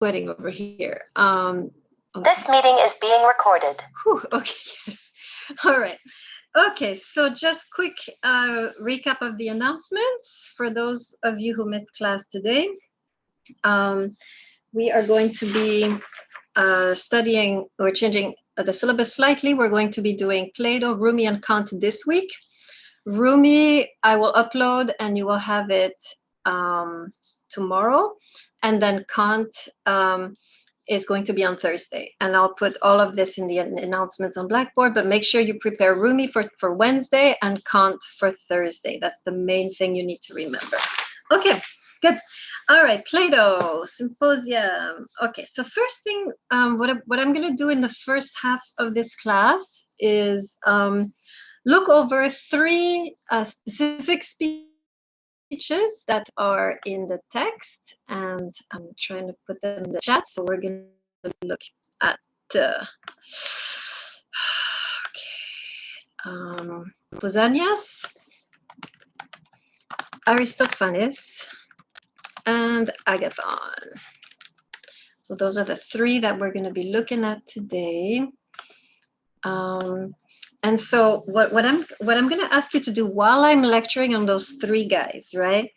sweating over here. Okay. This meeting is being recorded. Whew, okay, yes. All right. Okay, so just quick recap of the announcements for those of you who missed class today. We are going to be studying, we're changing the syllabus slightly. We're going to be doing Plato, Rumi, and Kant this week. Rumi, I will upload and you will have it tomorrow. And then Kant is going to be on Thursday. And I'll put all of this in the announcements on Blackboard, but make sure you prepare Rumi for Wednesday and Kant for Thursday. That's the main thing you need to remember. Okay, good. All right, Plato, symposium. Okay, so first thing, what I'm gonna do in the first half of this class is look over 3 specific speeches that are in the text, and I'm trying to put them in the chat. So we're going to look at Pausanias, Aristophanes, and Agathon. So those are the 3 that we're going to be looking at today. And so what I'm going to ask you to do while I'm lecturing on those 3 guys, right?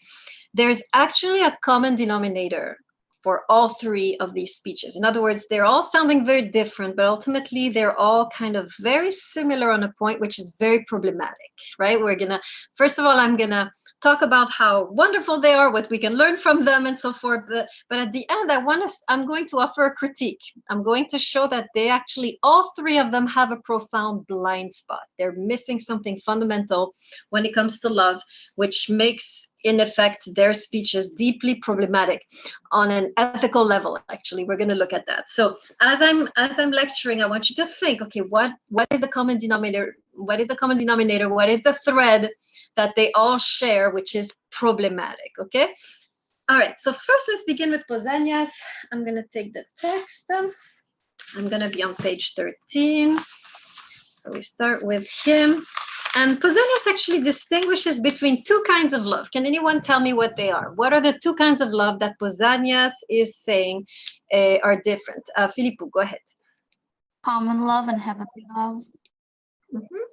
There's actually a common denominator for all 3 of these speeches. In other words, they're all sounding very different, but ultimately they're all kind of very similar on a point, which is very problematic, right? We're gonna, first of all, I'm gonna talk about how wonderful they are, what we can learn from them and so forth. But at the end, I'm going to offer a critique. I'm going to show that they actually, all 3 of them have a profound blind spot. They're missing something fundamental when it comes to love, which makes, in effect, their speeches deeply problematic on an ethical level. Actually, we're going to look at that. So as I'm lecturing, I want you to think, okay, what is the common denominator? What is the common denominator? What is the thread that they all share, which is problematic? Okay. All right. So first, let's begin with Pausanias. I'm going to take the text. I'm going to be on page 13. So we start with him. And Pausanias actually distinguishes between 2 kinds of love. Can anyone tell me what they are? What are the 2 kinds of love that Pausanias is saying are different? Filippo, go ahead. Common love and heavenly love. Mm-hmm.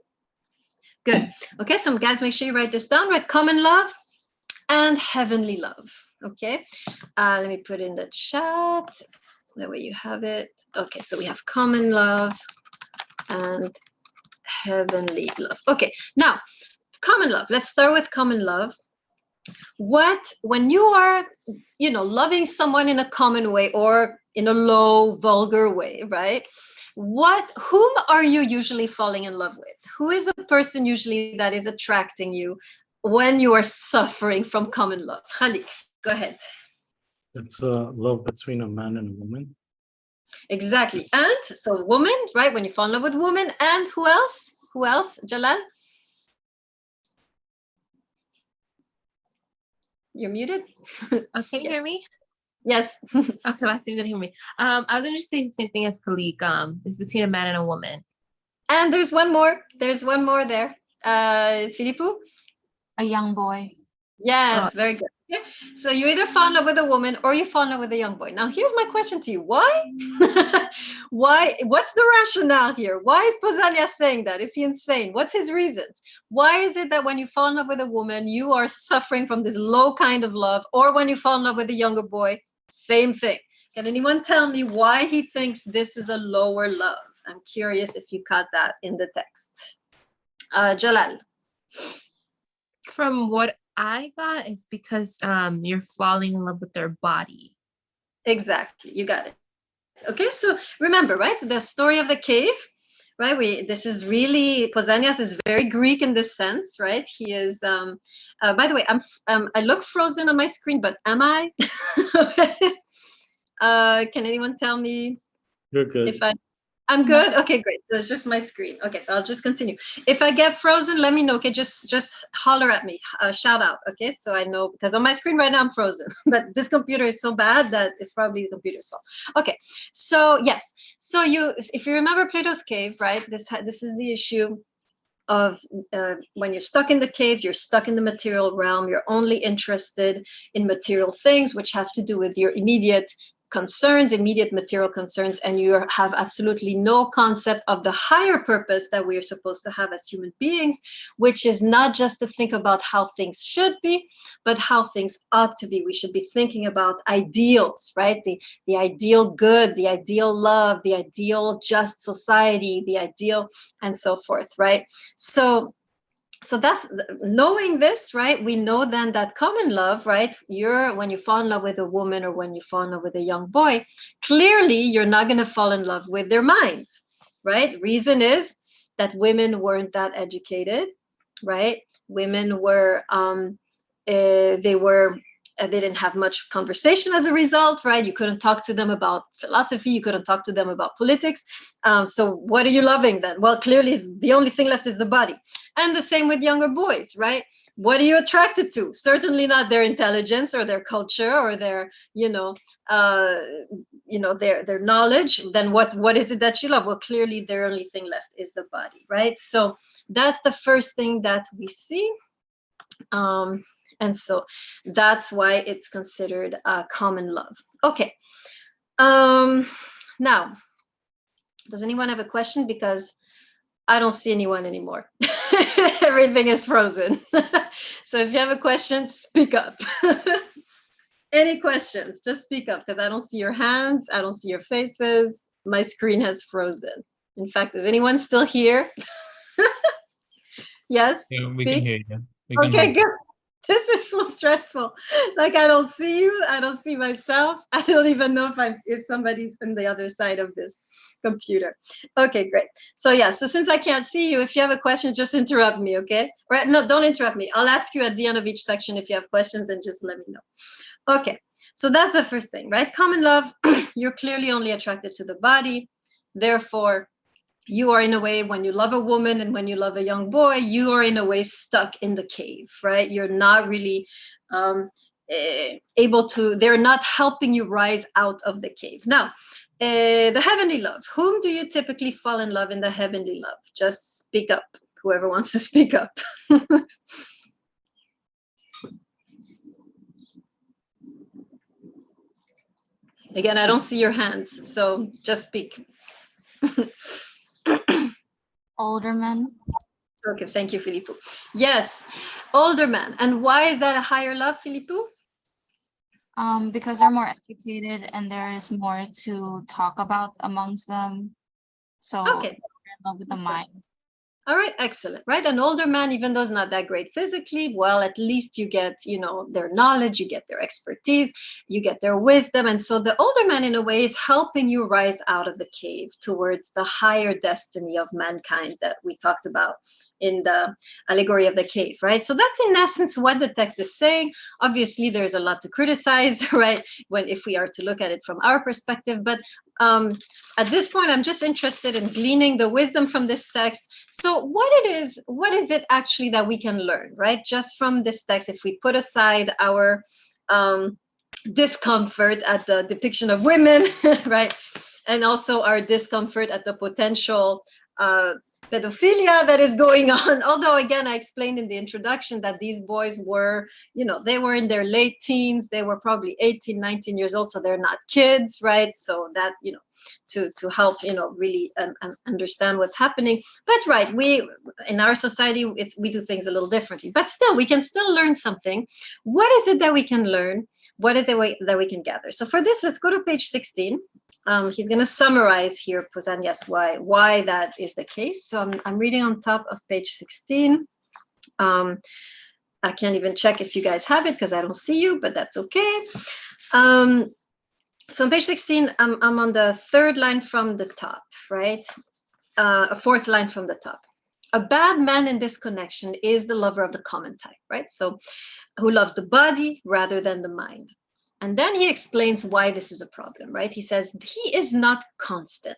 Good. Okay, so guys, make sure you write this down, right? Common love and heavenly love. Okay, let me put in the chat. That way you have it. Okay, so we have common love and heavenly love. Okay, now common love. Let's start with common love. When you are, loving someone in a common way or in a low, vulgar way, right? Whom are you usually falling in love with? Who is a person usually that is attracting you when you are suffering from common love? Khalik, go ahead. It's a love between a man and a woman. Exactly. And so woman, right? When you fall in love with woman, and who else? Who else? Jalal? You're muted. Can you hear me? Yes. Okay, last time you didn't hear me. I was going to say the same thing as Khalik. It's between a man and a woman. And there's one more. There's one more there. Filippo? A young boy. Yes, very good. Yeah. So you either fall in love with a woman or you fall in love with a young boy. Now, here's my question to you. Why? Why? What's the rationale here? Why is Pausanias saying that? Is he insane? What's his reasons? Why is it that when you fall in love with a woman, you are suffering from this low kind of love, or when you fall in love with a younger boy, same thing? Can anyone tell me why he thinks this is a lower love? I'm curious if you caught that in the text. Jalal. From what I got, is because you're falling in love with their body. Exactly, you got it. Okay, so remember, right, the story of the cave, right? This is really, Pausanias is very Greek in this sense, right? He is. By the way, I look frozen on my screen, but am I? Can anyone tell me? You're good. If I'm good. Okay, great. So it's just my screen. Okay, so I'll just continue. If I get frozen, let me know. Okay, just holler at me, shout out. Okay, so I know, because on my screen right now I'm frozen. But this computer is so bad that it's probably the computer's fault. Okay, so yes, so if you remember Plato's cave, right? This is the issue of when you're stuck in the cave, you're stuck in the material realm. You're only interested in material things, which have to do with your immediate concerns, immediate material concerns, and you have absolutely no concept of the higher purpose that we are supposed to have as human beings, which is not just to think about how things should be, but how things ought to be. We should be thinking about ideals, right? The ideal good, the ideal love, the ideal just society, the ideal, and so forth, right? So that's knowing this, right? We know then that common love, right? When you fall in love with a woman or when you fall in love with a young boy, clearly you're not going to fall in love with their minds, right? Reason is that women weren't that educated, right? Women were, they didn't have much conversation as a result, right? You couldn't talk to them about philosophy. You couldn't talk to them about politics. So what are you loving then? Well, clearly the only thing left is the body. And the same with younger boys, right? What are you attracted to? Certainly not their intelligence or their culture or their, their knowledge. Then what is it that you love? Well, clearly their only thing left is the body, right? So that's the first thing that we see. And so that's why it's considered common love. Okay. Now, does anyone have a question? Because I don't see anyone anymore. Everything is frozen. So if you have a question, speak up. Any questions? Just speak up because I don't see your hands. I don't see your faces. My screen has frozen. In fact, is anyone still here? Yes? Yeah, we Speak? can hear you. We can Okay, hear you. good. This is so stressful. Like I don't see you. I don't see myself. I don't even know if somebody's on the other side of this computer. Okay, great. So yeah, so since I can't see you, if you have a question, just interrupt me, okay? Right? No, don't interrupt me. I'll ask you at the end of each section if you have questions and just let me know. Okay, so that's the first thing, right? Common love, you're clearly only attracted to the body. Therefore, you are in a way, when you love a woman and when you love a young boy, you are in a way stuck in the cave, right? You're not really able to, they're not helping you rise out of the cave. Now, the heavenly love, whom do you typically fall in love in the heavenly love? Just speak up, whoever wants to speak up. Again, I don't see your hands, so just speak. Older men. Okay, thank you, Filippo. Yes, older man. And why is that a higher love, Filippo? Because they're more educated and there is more to talk about amongst them. So Okay. they're in love with the mind. All right, excellent, right? An older man, even though he's not that great physically, well, at least you get, their knowledge, you get their expertise, you get their wisdom. And so the older man, in a way, is helping you rise out of the cave towards the higher destiny of mankind that we talked about in the allegory of the cave, right? So that's in essence what the text is saying. Obviously, there's a lot to criticize, right? If we are to look at it from our perspective, but at this point, I'm just interested in gleaning the wisdom from this text. So what is it actually that we can learn, right? Just from this text, if we put aside our discomfort at the depiction of women, right? And also our discomfort at the potential pedophilia that is going on. Although, again, I explained in the introduction that these boys were, they were in their late teens. They were probably 18, 19 years old. So they're not kids, right? So that, to help, really understand what's happening. But right, we, in our society, we do things a little differently. But still, we can still learn something. What is it that we can learn? What is it that we can gather? So for this, let's go to page 16. He's going to summarize here, Posanias, why that is the case. So I'm reading on top of page 16. I can't even check if you guys have it because I don't see you, but that's okay. So on page 16, I'm on the third line from the top, right? A fourth line from the top. A bad man in this connection is the lover of the common type, right? So who loves the body rather than the mind. And then he explains why this is a problem, right? He says he is not constant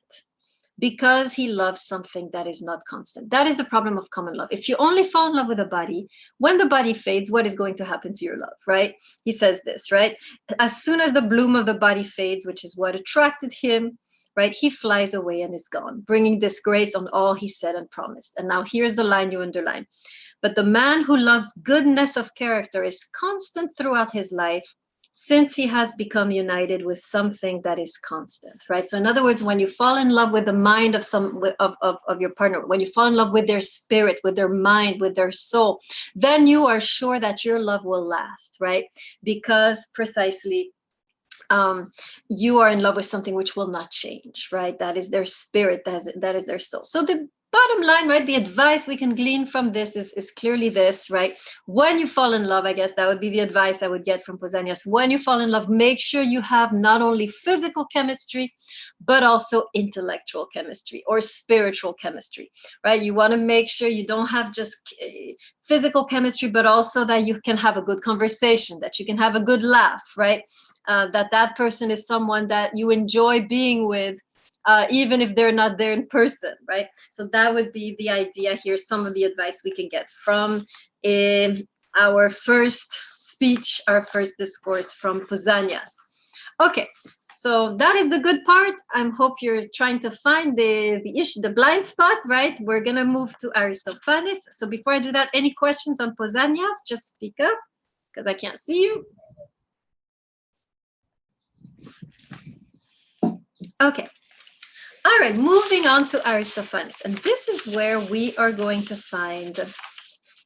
because he loves something that is not constant. That is the problem of common love. If you only fall in love with a body, when the body fades, what is going to happen to your love, right? He says this, right? As soon as the bloom of the body fades, which is what attracted him, right? He flies away and is gone, bringing disgrace on all he said and promised. And now here's the line you underline. But the man who loves goodness of character is constant throughout his life, since he has become united with something that is constant, right? So in other words, when you fall in love with the mind of of your partner, when you fall in love with their spirit, with their mind, with their soul, then you are sure that your love will last, right? Because precisely you are in love with something which will not change, right? That is their spirit, that is their soul. So the bottom line, right, the advice we can glean from this is clearly this, right? When you fall in love, I guess that would be the advice I would get from Pausanias. When you fall in love, make sure you have not only physical chemistry, but also intellectual chemistry or spiritual chemistry, right? You want to make sure you don't have just physical chemistry, but also that you can have a good conversation, that you can have a good laugh, right? That person is someone that you enjoy being with, even if they're not there in person, right? So that would be the idea here, some of the advice we can get from our first speech, our first discourse from Pausanias. Okay, so that is the good part. I hope you're trying to find the blind spot, right? We're gonna move to Aristophanes. So before I do that, any questions on Pausanias? Just speak up, because I can't see you. Okay. All right, moving on to Aristophanes. And this is where we are going to find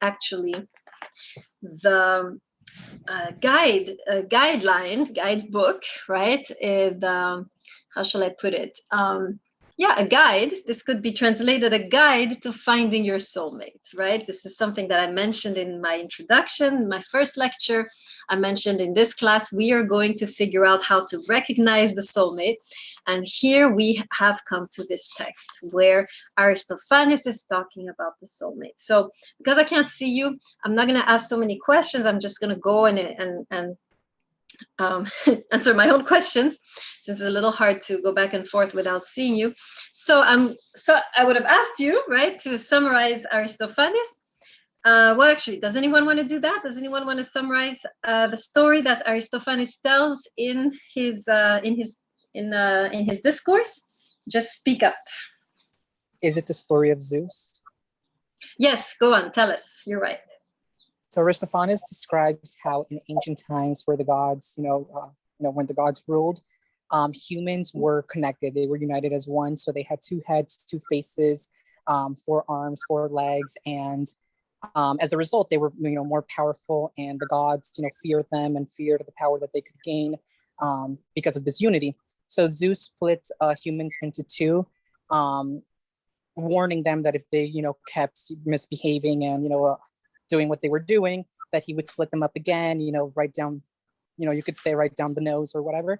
actually the guidebook, right? How shall I put it? Yeah, a guide. This could be translated a guide to finding your soulmate, right? This is something that I mentioned in my introduction, my first lecture. I mentioned in this class, we are going to figure out how to recognize the soulmate. And here we have come to this text where Aristophanes is talking about the soulmate. So because I can't see you, I'm not going to ask so many questions. I'm just going to go and answer my own questions, since it's a little hard to go back and forth without seeing you. So I would have asked you, right, to summarize Aristophanes. Well, actually, does anyone want to do that? Does anyone want to summarize the story that Aristophanes tells in his discourse? Just speak up. Is it the story of Zeus? Yes, go on, tell us. You're right. So Aristophanes describes how in ancient times, where the gods, when the gods ruled, humans were connected. They were united as one. So they had two heads, two faces, 4 arms, 4 legs, and as a result, they were more powerful, and the gods feared them and feared the power that they could gain because of this unity. So Zeus split humans into 2, warning them that if they kept misbehaving and doing what they were doing, that he would split them up again, right down, you could say right down the nose or whatever.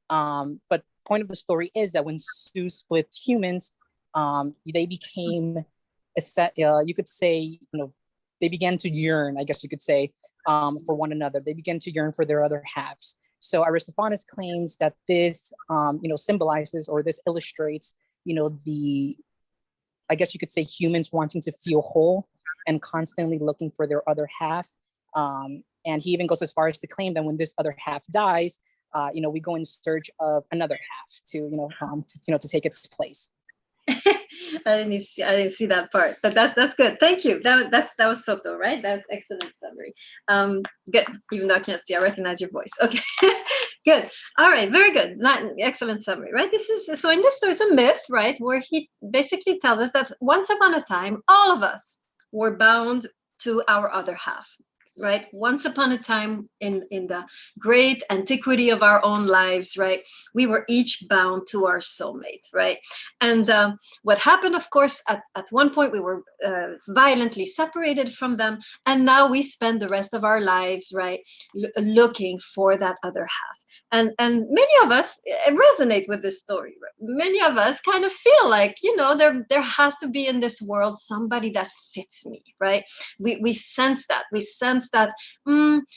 But point of the story is that when Zeus split humans, they became you could say, they began to yearn, I guess you could say, for one another. They began to yearn for their other halves. So Aristophanes claims that this, symbolizes, or this illustrates, I guess you could say, humans wanting to feel whole and constantly looking for their other half. And he even goes as far as to claim that when this other half dies, we go in search of another half to take its place. I didn't see that part, but that's good. Thank you. That was Soto, right? That's excellent summary. Good. Even though I can't see, I recognize your voice. Okay, good. All right, very good. Excellent summary, right? So in this story, it's a myth, right, where he basically tells us that once upon a time, all of us were bound to our other half. Right, once upon a time in the great antiquity of our own lives, right, we were each bound to our soulmate, right? And what happened, of course, at one point we were violently separated from them, and now we spend the rest of our lives, right, looking for that other half. And many of us resonate with this story. Many of us kind of feel like, there has to be in this world somebody that fits me, right? We sense that. We sense that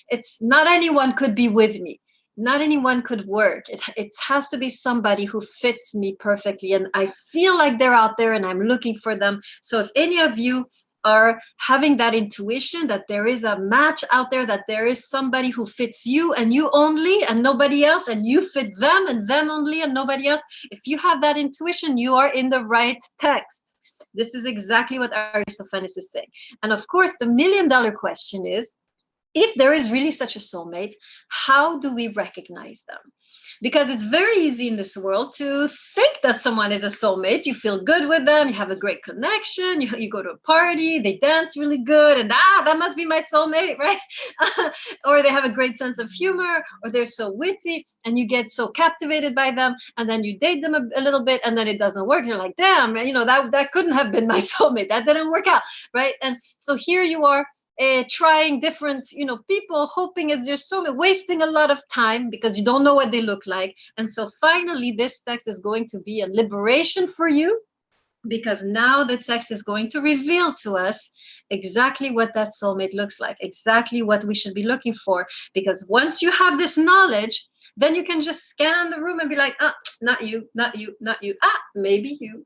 it's not anyone could be with me. Not anyone could work. It has to be somebody who fits me perfectly. And I feel like they're out there and I'm looking for them. So if any of you are having that intuition that there is a match out there, that there is somebody who fits you and you only and nobody else, and you fit them and them only and nobody else, if you have that intuition, you are in the right text. This is exactly what Aristophanes is saying. And of course, the $1 million question is, if there is really such a soulmate, how do we recognize them? Because it's very easy in this world to think that someone is a soulmate. You feel good with them, you have a great connection, you go to a party, they dance really good, and that must be my soulmate, right? Or they have a great sense of humor, or they're so witty, and you get so captivated by them, and then you date them a little bit, and then it doesn't work. You're like, damn, that couldn't have been my soulmate. That didn't work out, right? And so here you are, trying different, people, hoping as your soulmate, wasting a lot of time because you don't know what they look like. And so finally, this text is going to be a liberation for you, because now the text is going to reveal to us exactly what that soulmate looks like, exactly what we should be looking for. Because once you have this knowledge, then you can just scan the room and be like, not you, not you, not you. Maybe you.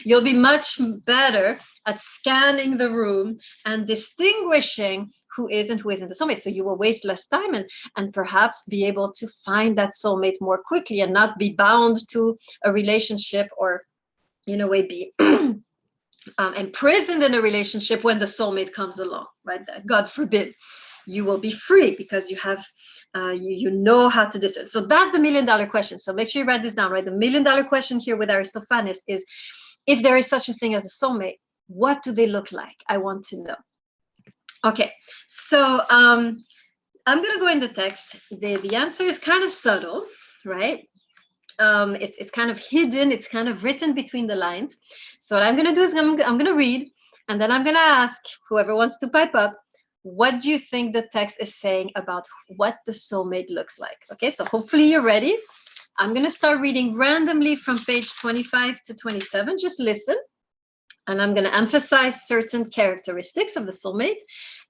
You'll be much better at scanning the room and distinguishing who is and who isn't the soulmate. So you will waste less time and perhaps be able to find that soulmate more quickly and not be bound to a relationship, or in a way be imprisoned in a relationship when the soulmate comes along, right? God forbid. You will be free because you have, you know how to discern. So that's the $1 million question. So make sure you write this down, right? The $1 million question here with Aristophanes is, if there is such a thing as a soulmate, what do they look like? I want to know. Okay, so I'm going to go in the text. The answer is kind of subtle, right? It's kind of hidden. It's kind of written between the lines. So what I'm going to do is I'm going to read, and then I'm going to ask whoever wants to pipe up, what do you think the text is saying about what the soulmate looks like? Okay, so hopefully you're ready. I'm going to start reading randomly from page 25 to 27. Just listen. And I'm going to emphasize certain characteristics of the soulmate.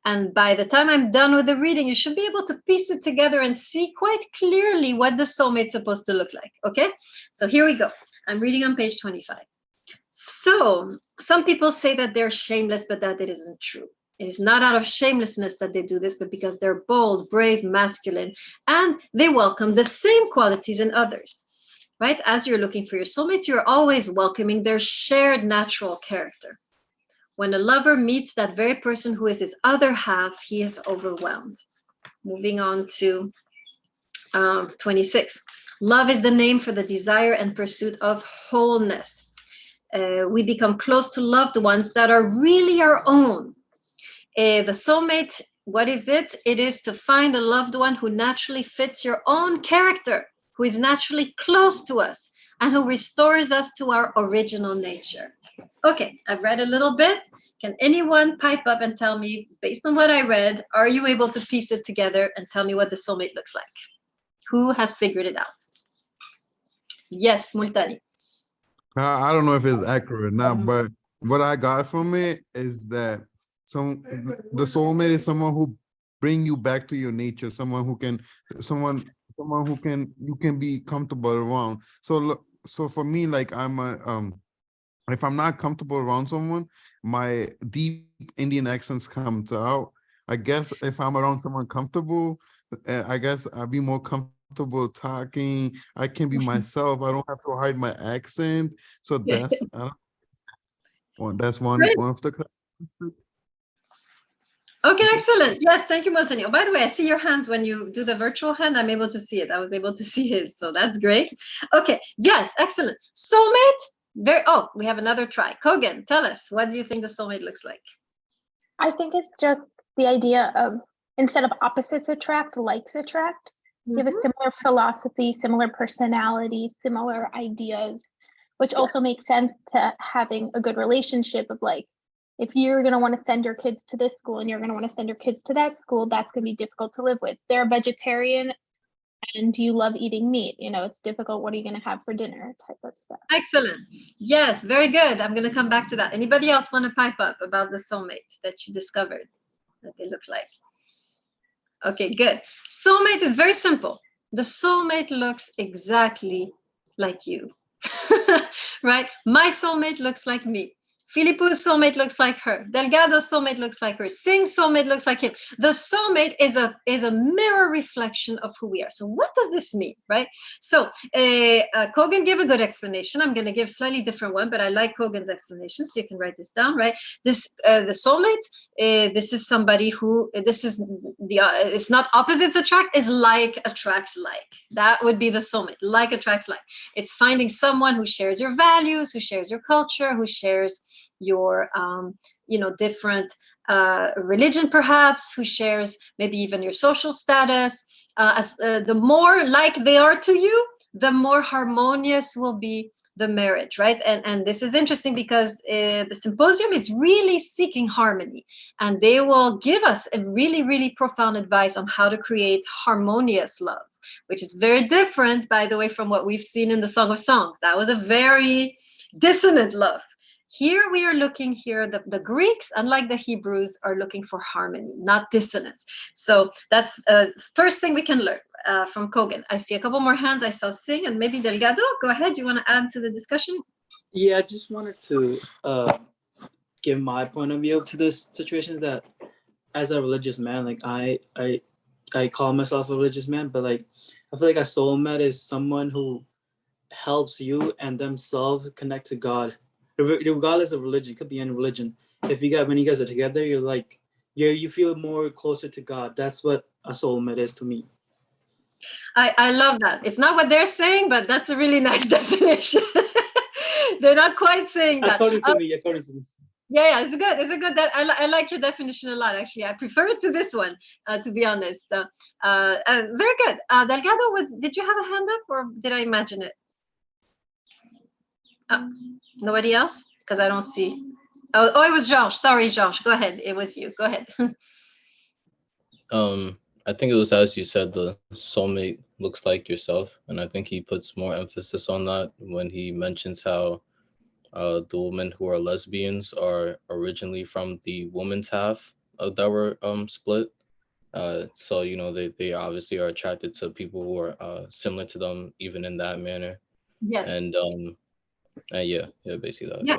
And by the time I'm done with the reading, you should be able to piece it together and see quite clearly what the soulmate's supposed to look like. Okay, so here we go. I'm reading on page 25. So some people say that they're shameless, but that it isn't true. It is not out of shamelessness that they do this, but because they're bold, brave, masculine, and they welcome the same qualities in others, right? As you're looking for your soulmate, you're always welcoming their shared natural character. When a lover meets that very person who is his other half, he is overwhelmed. Moving on to 26. Love is the name for the desire and pursuit of wholeness. We become close to loved ones that are really our own. The soulmate, what is it? It is to find a loved one who naturally fits your own character, who is naturally close to us, and who restores us to our original nature. Okay, I've read a little bit. Can anyone pipe up and tell me, based on what I read, are you able to piece it together and tell me what the soulmate looks like? Who has figured it out? Yes, Multani. I don't know if it's accurate or not, but what I got from it is that the soulmate is someone who bring you back to your nature, someone who can you can be comfortable around. So for me, like if I'm not comfortable around someone, my deep Indian accents comes out. I guess if I'm around someone comfortable, I guess I'll be more comfortable talking. I can be myself. I don't have to hide my accent. So that's one of the. Okay, excellent. Yes, thank you, Multani. Oh, by the way, I see your hands when you do the virtual hand. I'm able to see it. I was able to see his, so that's great. Okay, yes, excellent. Soulmate. We have another try. Kogan, tell us, what do you think the soulmate looks like? I think it's just the idea of, instead of opposites attract, likes attract. You have a similar philosophy, similar personality, similar ideas, which also makes sense to having a good relationship of, like, if you're going to want to send your kids to this school and you're going to want to send your kids to that school, that's going to be difficult to live with. They're a vegetarian and you love eating meat. It's difficult. What are you going to have for dinner type of stuff. Excellent. Yes, very good. I'm going to come back to that. Anybody else want to pipe up about the soulmate that you discovered, that they look like? Okay, good. Soulmate is very simple. The soulmate looks exactly like you, right? My soulmate looks like me. Philippe's soulmate looks like her. Delgado's soulmate looks like her. Singh's soulmate looks like him. The soulmate is a mirror reflection of who we are. So what does this mean, right? So Kogan gave a good explanation. I'm going to give a slightly different one, but I like Kogan's explanation, so you can write this down, right? This the soulmate. This is somebody who it's not opposites attract. Is like attracts like. That would be the soulmate. Like attracts like. It's finding someone who shares your values, who shares your culture, who shares your different religion, perhaps, who shares maybe even your social status. The more like they are to you, the more harmonious will be the marriage, right? And this is interesting because the symposium is really seeking harmony, and they will give us a really, really profound advice on how to create harmonious love, which is very different, by the way, from what we've seen in the Song of Songs. That was a very dissonant love. Here we are looking here, the Greeks, unlike the Hebrews, are looking for harmony, not dissonance. So that's first thing we can learn from Kogan. I see a couple more hands. I saw Singh and maybe Delgado. Go ahead. You want to add to the discussion? Yeah, I just wanted to give my point of view to this situation, that as a religious man, like I call myself a religious man, but like I feel like a soulmate is someone who helps you and themselves connect to God, regardless of religion. It could be any religion. When you guys are together, you're like you feel more closer to God. That's what a soulmate is to me. I love that. It's not what they're saying, but that's a really nice definition. They're not quite saying that. According to me. Yeah, it's good. It's a good. I like your definition a lot. Actually, I prefer it to this one, to be honest. Very good. Delgado, did you have a hand up, or did I imagine it? Nobody else? Because I don't see. Oh, it was Josh. Sorry, Josh. Go ahead. It was you. Go ahead. I think it was, as you said, the soulmate looks like yourself, and I think he puts more emphasis on that when he mentions how the women who are lesbians are originally from the woman's half that were split. So they obviously are attracted to people who are similar to them, even in that manner. Yes. And yeah, basically that. Yeah,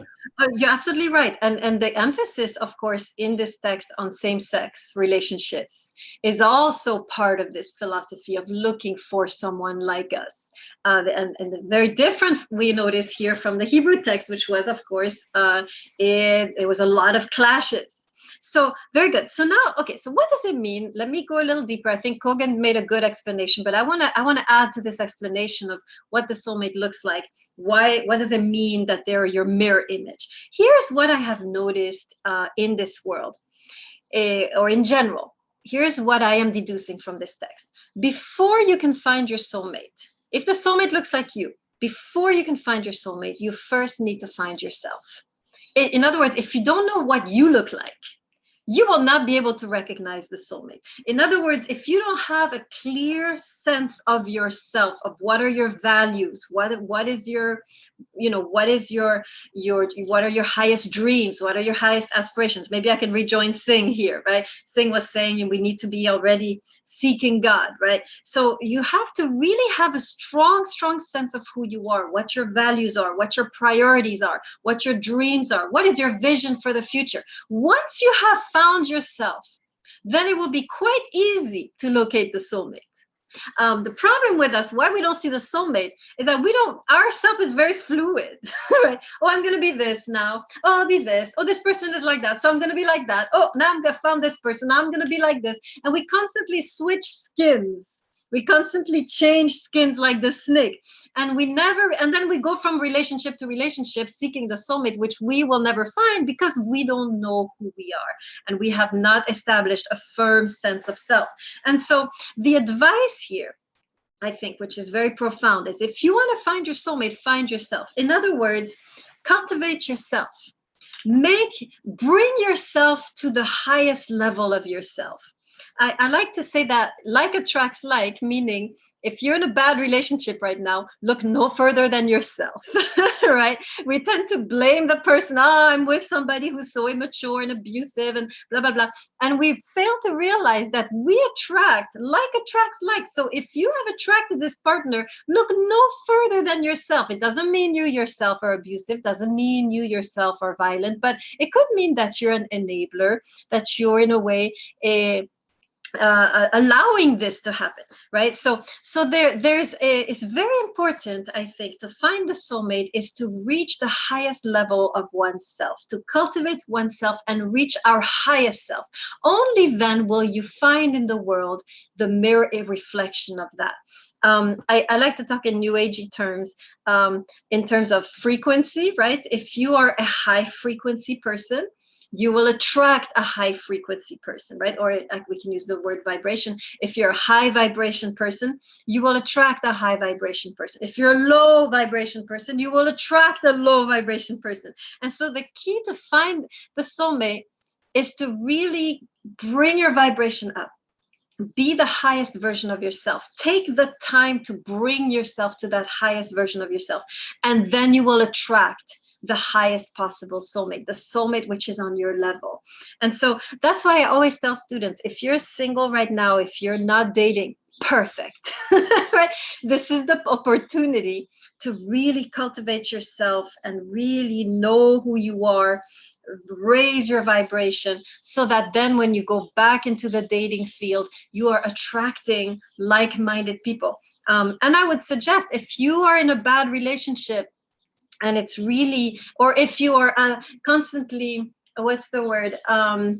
you're absolutely right. And the emphasis, of course, in this text on same-sex relationships is also part of this philosophy of looking for someone like us. And very different, we notice here, from the Hebrew text, which was, of course, it was a lot of clashes. So very good. So now, okay, so what does it mean? Let me go a little deeper. I think Kogan made a good explanation, but I want to add to this explanation of what the soulmate looks like. What does it mean that they're your mirror image? Here's what I have noticed in this world, or in general. Here's what I am deducing from this text. Before you can find your soulmate, if the soulmate looks like you, before you can find your soulmate, you first need to find yourself. In other words, if you don't know what you look like, you will not be able to recognize the soulmate. In other words, if you don't have a clear sense of yourself, of what are your values, what is your, what are your highest dreams, what are your highest aspirations? Maybe I can rejoin Singh here, right? Singh was saying we need to be already seeking God, right? So you have to really have a strong sense of who you are, what your values are, what your priorities are, what your dreams are, what is your vision for the future. Once you have found yourself, then it will be quite easy to locate the soulmate. The problem with us, why we don't see the soulmate, is that our self is very fluid, right? Oh, I'm going to be this now. Oh, I'll be this. Oh, this person is like that, so I'm going to be like that. Oh, now I've found this person. Now I'm going to be like this. And we constantly switch skins. We constantly change skins like the snake. And then we go from relationship to relationship seeking the soulmate, which we will never find because we don't know who we are. And we have not established a firm sense of self. And so the advice here, I think, which is very profound, is if you want to find your soulmate, find yourself. In other words, cultivate yourself. Bring yourself to the highest level of yourself. I like to say that like attracts like, meaning if you're in a bad relationship right now, look no further than yourself, right? We tend to blame the person. Oh, I'm with somebody who's so immature and abusive and blah, blah, blah. And we fail to realize that we attract, like attracts like. So if you have attracted this partner, look no further than yourself. It doesn't mean you yourself are abusive, doesn't mean you yourself are violent, but it could mean that you're an enabler, that you're in a way allowing this to happen, right? So it's very important, I think, to find the soulmate is to reach the highest level of oneself, to cultivate oneself and reach our highest self. Only then will you find in the world the mirror, a reflection of that. I like to talk in new agey terms, in terms of frequency, right? If you are a high frequency person, you will attract a high frequency person, right? Or we can use the word vibration. If you're a high vibration person, you will attract a high vibration person. If you're a low vibration person, you will attract a low vibration person. And so the key to find the soulmate is to really bring your vibration up. Be the highest version of yourself. Take the time to bring yourself to that highest version of yourself. And then you will attract the highest possible soulmate, the soulmate which is on your level. And so that's why I always tell students, if you're single right now, if you're not dating, perfect, right? This is the opportunity to really cultivate yourself and really know who you are, raise your vibration, so that then when you go back into the dating field, you are attracting like-minded people. And I would suggest, if you are in a bad relationship, and it's really, or if you are constantly, what's the word, have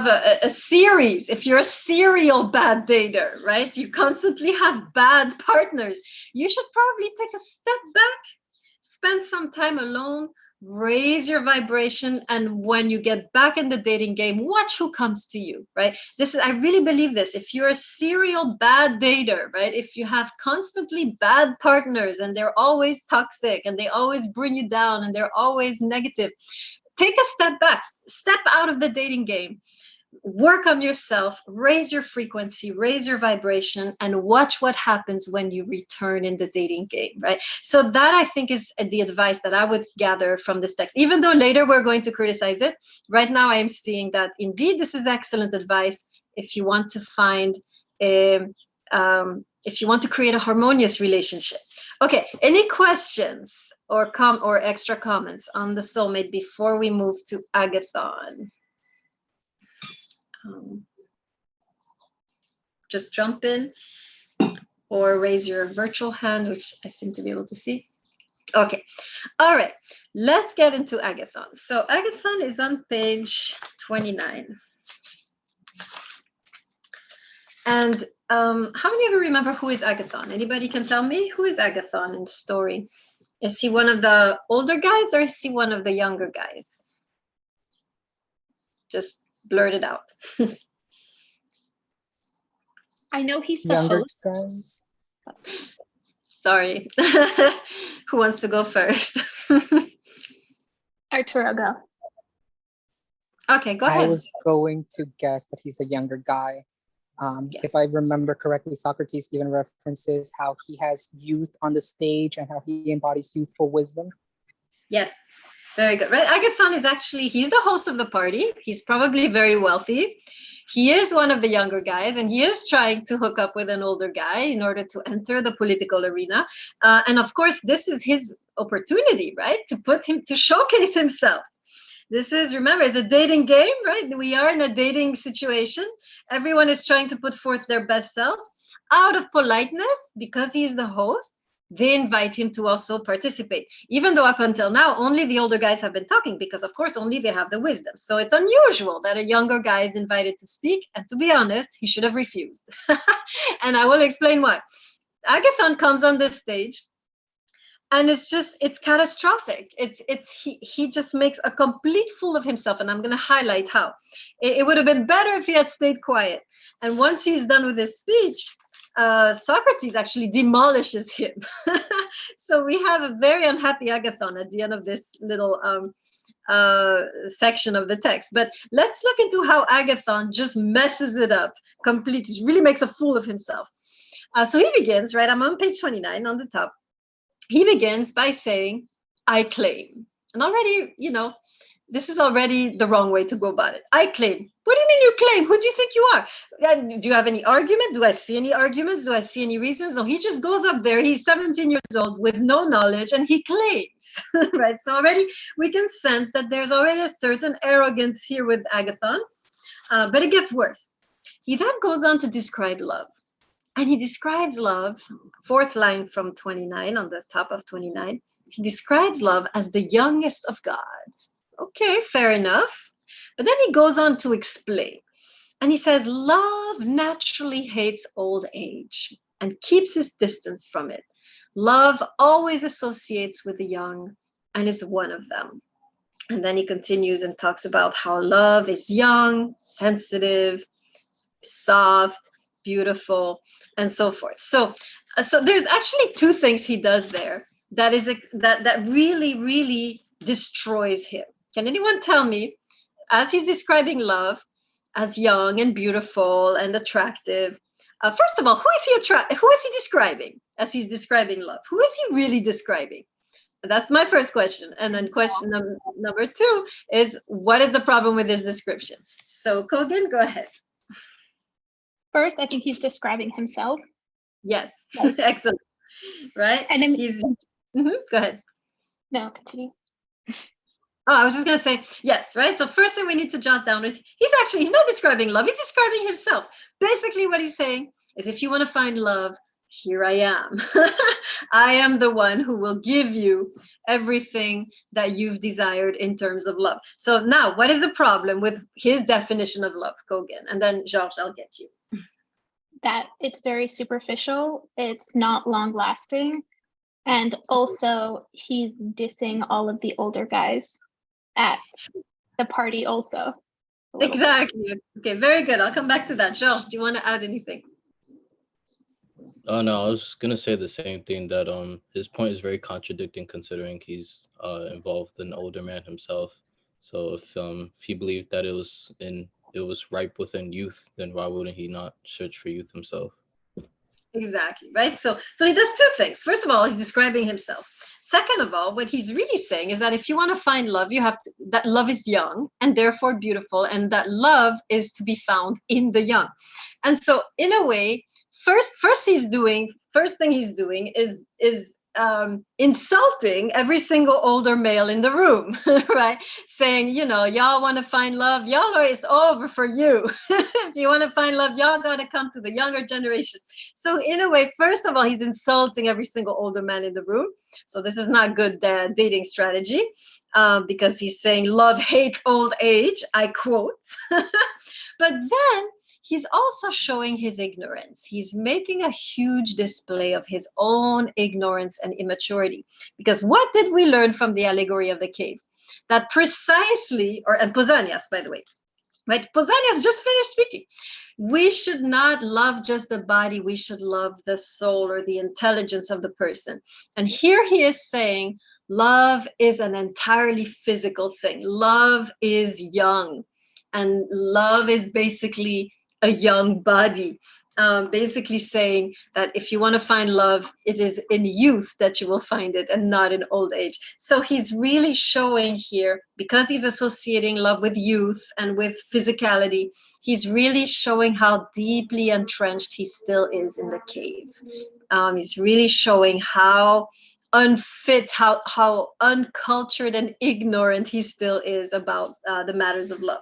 a series, if you're a serial bad dater, right? You constantly have bad partners, you should probably take a step back, spend some time alone, raise your vibration, and when you get back in the dating game, watch who comes to you, right? This is, I really believe this. If you're a serial bad dater, right? If you have constantly bad partners and they're always toxic and they always bring you down and they're always negative, take a step back, step out of the dating game, work on yourself, raise your frequency, raise your vibration, and watch what happens when you return in the dating game, right? So that, I think, is the advice that I would gather from this text, even though later we're going to criticize it. Right now I am seeing that indeed this is excellent advice if you want to find if you want to create a harmonious relationship. Okay, any questions or extra comments on the soulmate before we move to agathon? Just jump in or raise your virtual hand, which I seem to be able to see. Okay, all right, let's get into agathon. So agathon is on page 29. And how many of you remember who is agathon? Anybody can tell me who is agathon in the story? Is he one of the older guys or is he one of the younger guys? Just blurt it out. I know he's the Younger host. guys. Sorry. Who wants to go first? Arturo, go. Okay, go ahead. I was going to guess that he's a younger guy. If I remember correctly, Socrates even references how he has youth on the stage and how he embodies youthful wisdom. Yes, very good. Right, agathon is actually, he's the host of the party. He's probably very wealthy. He is one of the younger guys, and he is trying to hook up with an older guy in order to enter the political arena. And of course, this is his opportunity, right, to showcase himself. This is, remember, it's a dating game, right? We are in a dating situation. Everyone is trying to put forth their best selves. Out of politeness, because he's the host, they invite him to also participate. Even though up until now, only the older guys have been talking, because of course, only they have the wisdom. So it's unusual that a younger guy is invited to speak. And to be honest, he should have refused. And I will explain why. Agathon comes on this stage, and it's catastrophic. He just makes a complete fool of himself, and I'm going to highlight how. It would have been better if he had stayed quiet. And once he's done with his speech, Socrates actually demolishes him. So we have a very unhappy agathon at the end of this little section of the text. But let's look into how Agathon just messes it up completely. He really makes a fool of himself. So he begins, right? I'm on page 29 on the top. He begins by saying, I claim. And already, this is already the wrong way to go about it. I claim. What do you mean you claim? Who do you think you are? Do you have any argument? Do I see any arguments? Do I see any reasons? No, he just goes up there. He's 17 years old with no knowledge and he claims, right? So already we can sense that there's already a certain arrogance here with Agathon, but it gets worse. He then goes on to describe love. And he describes love, fourth line from 29, on the top of 29. He describes love as the youngest of gods. Okay, fair enough. But then he goes on to explain. And he says, love naturally hates old age and keeps his distance from it. Love always associates with the young and is one of them. And then he continues and talks about how love is young, sensitive, soft, beautiful, and so forth. So there's actually two things he does there that really destroys him. Can anyone tell me, as he's describing love as young and beautiful and attractive, first of all, who is he describing as he's describing love? Who is he really describing? That's my first question. And then question number two is, what is the problem with this description? So Kogan, go ahead. First, I think he's describing himself. Yes, excellent. Right? And then go ahead. No, continue. Oh, I was just going to say, yes, right? So first thing we need to jot down is he's not describing love. He's describing himself. Basically what he's saying is, if you want to find love, here I am. I am the one who will give you everything that you've desired in terms of love. So now, what is the problem with his definition of love, Kogan? And then, Georges, I'll get you. That it's very superficial. It's not long lasting. And also, he's dissing all of the older guys at the party also. Exactly. Okay, very good. I'll come back to that. Georges, do you want to add anything? Oh no, I was gonna say the same thing, that his point is very contradicting, considering he's involved an older man himself. So if he believed that it was ripe within youth, then why wouldn't he not search for youth himself? Exactly, right? So he does two things. First of all, he's describing himself. Second of all, what he's really saying is that if you want to find love, that love is young and therefore beautiful, and that love is to be found in the young. And so in a way, first thing he's doing is insulting every single older male in the room, right? Saying, y'all want to find love, it's over for you. If you want to find love, y'all got to come to the younger generation. So in a way, first of all, he's insulting every single older man in the room. So this is not good dating strategy, because he's saying love hates old age, I quote. But then he's also showing his ignorance. He's making a huge display of his own ignorance and immaturity. Because what did we learn from the allegory of the cave? That precisely, and Pausanias, by the way, right? Pausanias just finished speaking. We should not love just the body. We should love the soul or the intelligence of the person. And here he is saying, love is an entirely physical thing. Love is young. And love is basically a young body, basically saying that if you want to find love, it is in youth that you will find it and not in old age. So he's really showing here, because he's associating love with youth and with physicality, he's really showing how deeply entrenched he still is in the cave. He's really showing how unfit, how uncultured and ignorant he still is about the matters of love.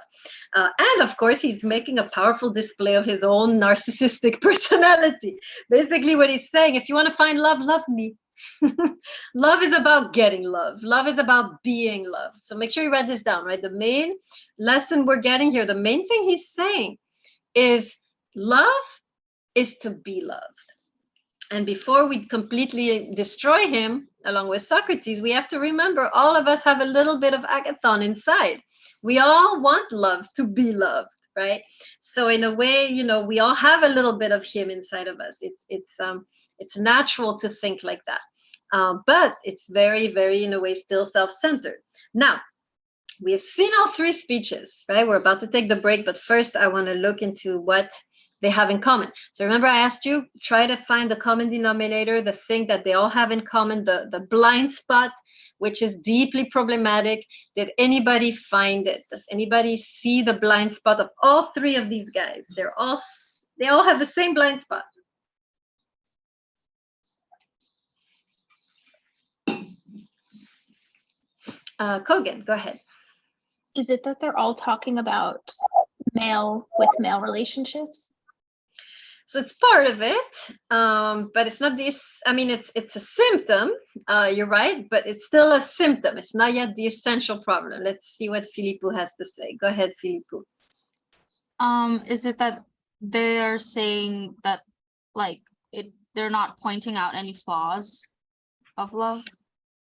And of course, he's making a powerful display of his own narcissistic personality. Basically, what he's saying, if you want to find love, love me. Love is about getting love. Love is about being loved. So make sure you write this down, right? The main lesson we're getting here, the main thing he's saying is love is to be loved. And before we completely destroy him, along with Socrates, we have to remember all of us have a little bit of Agathon inside. We all want love to be loved, right? So in a way, we all have a little bit of him inside of us. It's natural to think like that. But it's very, very, in a way, still self-centered. Now, We have seen all three speeches, right? We're about to take the break, but first I want to look into what they have in common. So remember I asked you, try to find the common denominator, the thing that they all have in common, the blind spot, which is deeply problematic. Did anybody find it? Does anybody see the blind spot of all three of these guys? They all have the same blind spot. Kogan, go ahead. Is it that they're all talking about male with male relationships? So it's part of it, but it's not this. I mean, it's a symptom. You're right, but it's still a symptom. It's not yet the essential problem. Let's see what Philippou has to say. Go ahead, Philippou. Is it that they're saying that like they're not pointing out any flaws of love?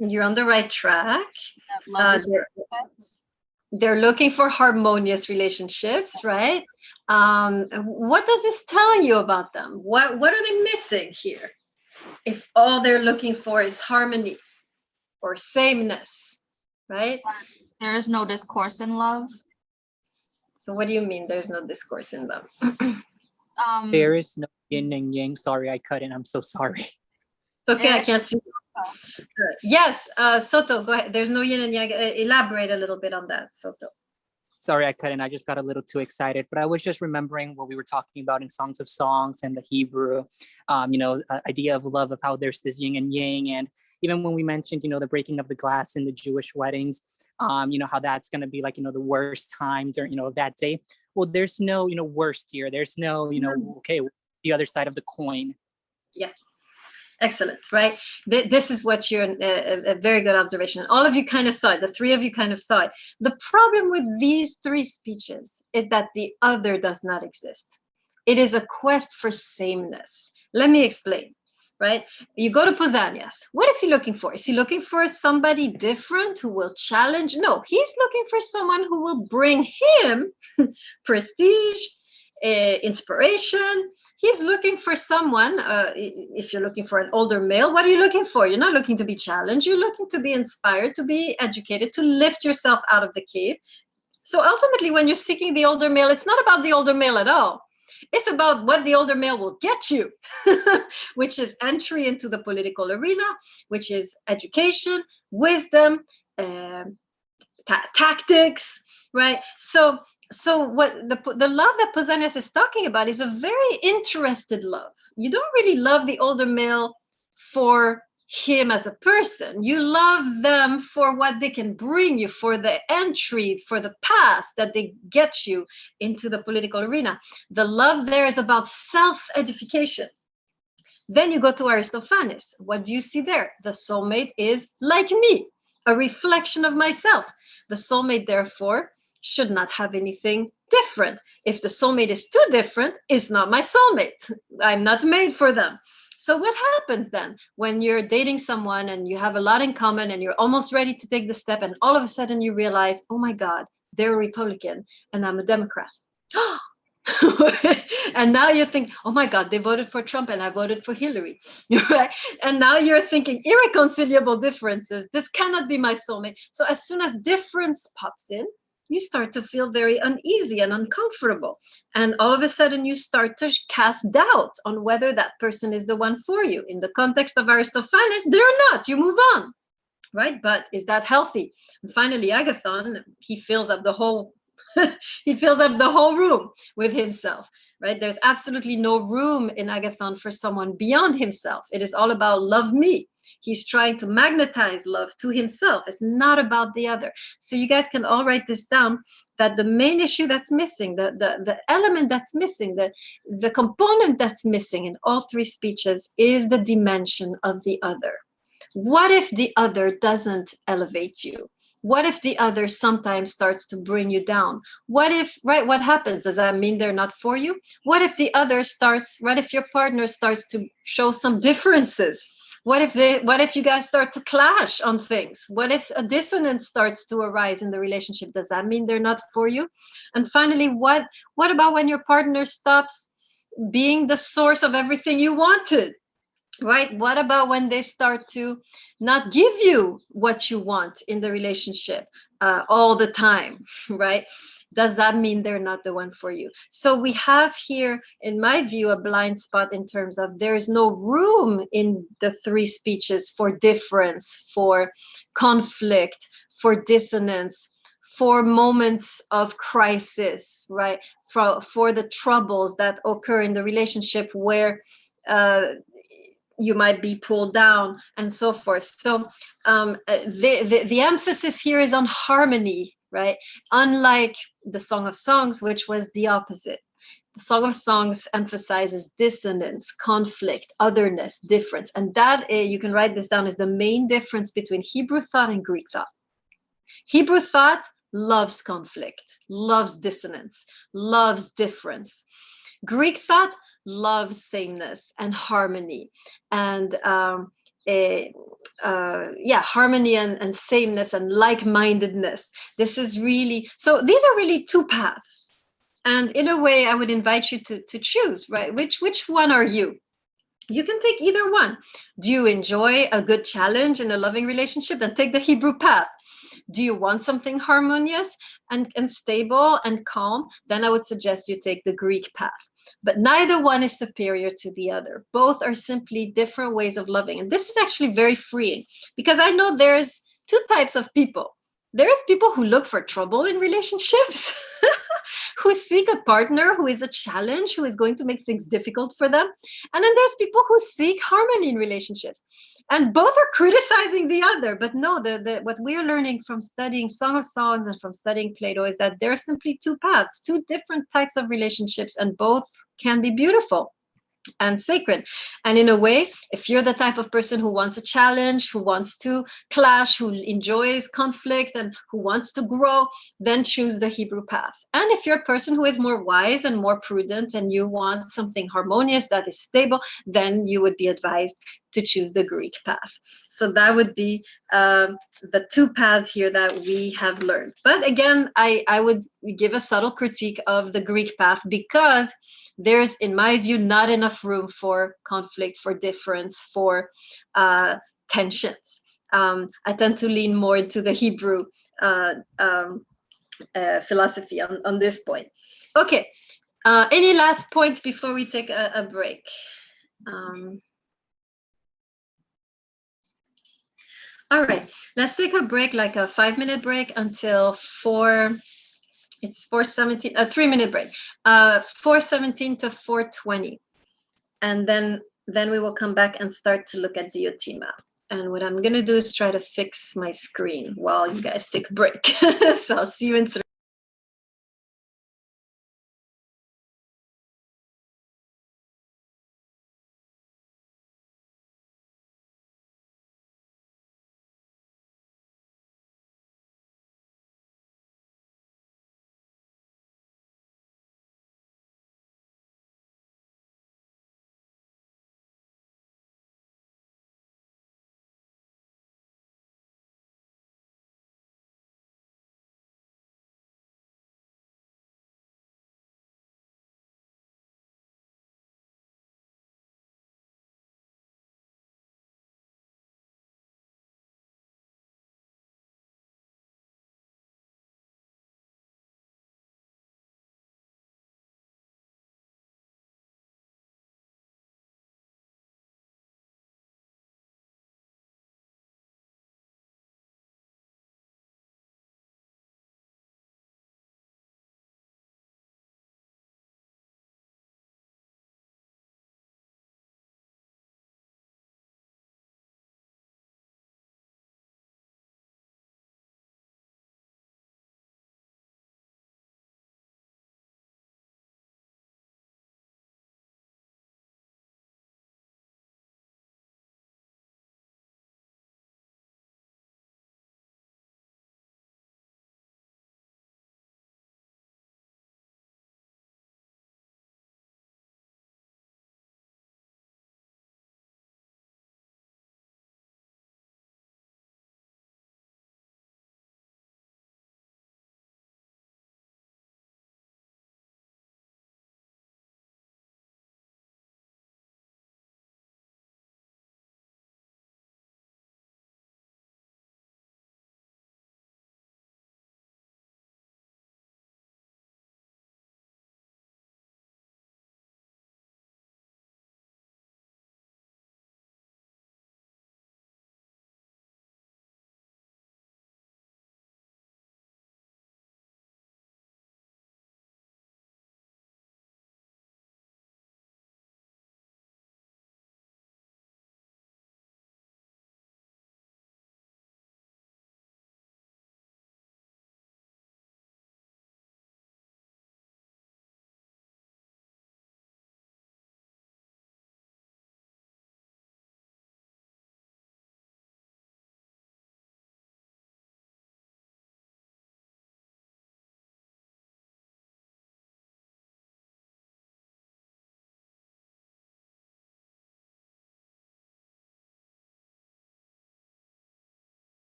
You're on the right track. That love is perfect? They're looking for harmonious relationships, right? What does this tell you about them? What are they missing here? If all they're looking for is harmony or sameness, right? There is no discourse in love. So what do you mean there's no discourse in them? There is no yin and yang. Sorry, I couldn't. I'm so sorry. It's okay, I can't see. Yes, Soto, go ahead. There's no yin and yang. Elaborate a little bit on that, Soto. Sorry, I couldn't. I just got a little too excited. But I was just remembering what we were talking about in Songs of Songs and the Hebrew, idea of love, of how there's this yin and yang. And even when we mentioned, the breaking of the glass in the Jewish weddings, how that's going to be like, the worst time during, that day. Well, there's no, worst here. There's no, okay, the other side of the coin. Yes. Excellent, right? This is what you're a very good observation. All of you kind of saw it. The three of you kind of saw it. The problem with these three speeches is that the other does not exist. It is a quest for sameness. Let me explain, right? You go to Pausanias. What is he looking for? Is he looking for somebody different who will challenge? No, he's looking for someone who will bring him prestige, inspiration. He's looking for someone, if you're looking for an older male, what are you looking for? You're not looking to be challenged. You're looking to be inspired, to be educated, to lift yourself out of the cave. So ultimately, when you're seeking the older male, it's not about the older male at all. It's about what the older male will get you, which is entry into the political arena, which is education, wisdom, tactics, right? So what the love that Pausanias is talking about is a very interested love. You don't really love the older male for him as a person. You love them for what they can bring you, for the entry, for the pass that they get you into the political arena. The love there is about self-edification. Then you go to Aristophanes. What do you see there? The soulmate is like me, a reflection of myself. The soulmate, therefore, should not have anything different. If the soulmate is too different, it's not my soulmate. I'm not made for them. So what happens then when you're dating someone and you have a lot in common and you're almost ready to take the step and all of a sudden you realize, oh my God, they're a Republican and I'm a Democrat. And now you think, oh my God, they voted for Trump and I voted for Hillary, right? And now you're thinking irreconcilable differences. This cannot be my soulmate. So as soon as difference pops in, you start to feel very uneasy and uncomfortable. And all of a sudden you start to cast doubt on whether that person is the one for you. In the context of Aristophanes, they're not, you move on, right? But is that healthy? And finally, Agathon, he fills up the whole he fills up the whole room with himself, right? There's absolutely no room in Agathon for someone beyond himself. It is all about love me. He's trying to magnetize love to himself. It's not about the other. So you guys can all write this down, that the main issue that's missing, the element that's missing, the component that's missing in all three speeches is the dimension of the other. What if the other doesn't elevate you? What if the other sometimes starts to bring you down? What if, right, what happens? Does that mean they're not for you? What if the other starts, what if your partner starts to show some differences? What if you guys start to clash on things? What if a dissonance starts to arise in the relationship? Does that mean they're not for you? And finally, what about when your partner stops being the source of everything you wanted? right? What about when they start to not give you what you want in the relationship all the time, right? Does that mean they're not the one for you? So we have here, in my view, a blind spot in terms of there is no room in the three speeches for difference, for conflict, for dissonance, for moments of crisis, right? For the troubles that occur in the relationship where you might be pulled down and so forth. So the emphasis here is on harmony, right? Unlike the Song of Songs, which was the opposite. The Song of Songs emphasizes dissonance, conflict, otherness, difference. And that, you can write this down, is the main difference between Hebrew thought and Greek thought. Hebrew thought loves conflict, loves dissonance, loves difference. Greek thought loves sameness and harmony, and harmony and sameness and like-mindedness. This is really, so these are really two paths. And in a way, I would invite you to choose, right? Which one are you? You can take either one. Do you enjoy a good challenge in a loving relationship? Then take the Hebrew path. Do you want something harmonious and stable and calm? Then I would suggest you take the Greek path. But neither one is superior to the other. Both are simply different ways of loving. And this is actually very freeing, because I know there's two types of people. There's people who look for trouble in relationships, who seek a partner who is a challenge, who is going to make things difficult for them. And then there's people who seek harmony in relationships. And both are criticizing the other. But no, what we're learning from studying Song of Songs and from studying Plato is that there are simply two paths, two different types of relationships, and both can be beautiful and sacred. And in a way, if you're the type of person who wants a challenge, who wants to clash, who enjoys conflict, and who wants to grow, then choose the Hebrew path. And if you're a person who is more wise and more prudent and you want something harmonious that is stable, then you would be advised to choose the Greek path. So that would be the two paths here that we have learned. But again, I would give a subtle critique of the Greek path, because there's, in my view, not enough room for conflict, for difference, for tensions. I tend to lean more into the Hebrew philosophy on this point. Okay, any last points before we take a break? All right, let's take a break, like a 5-minute break until 4:17, a 3-minute break, 4:17 to 4:20. And then we will come back and start to look at Diotima. And what I'm gonna do is try to fix my screen while you guys take a break. So I'll see you in 3.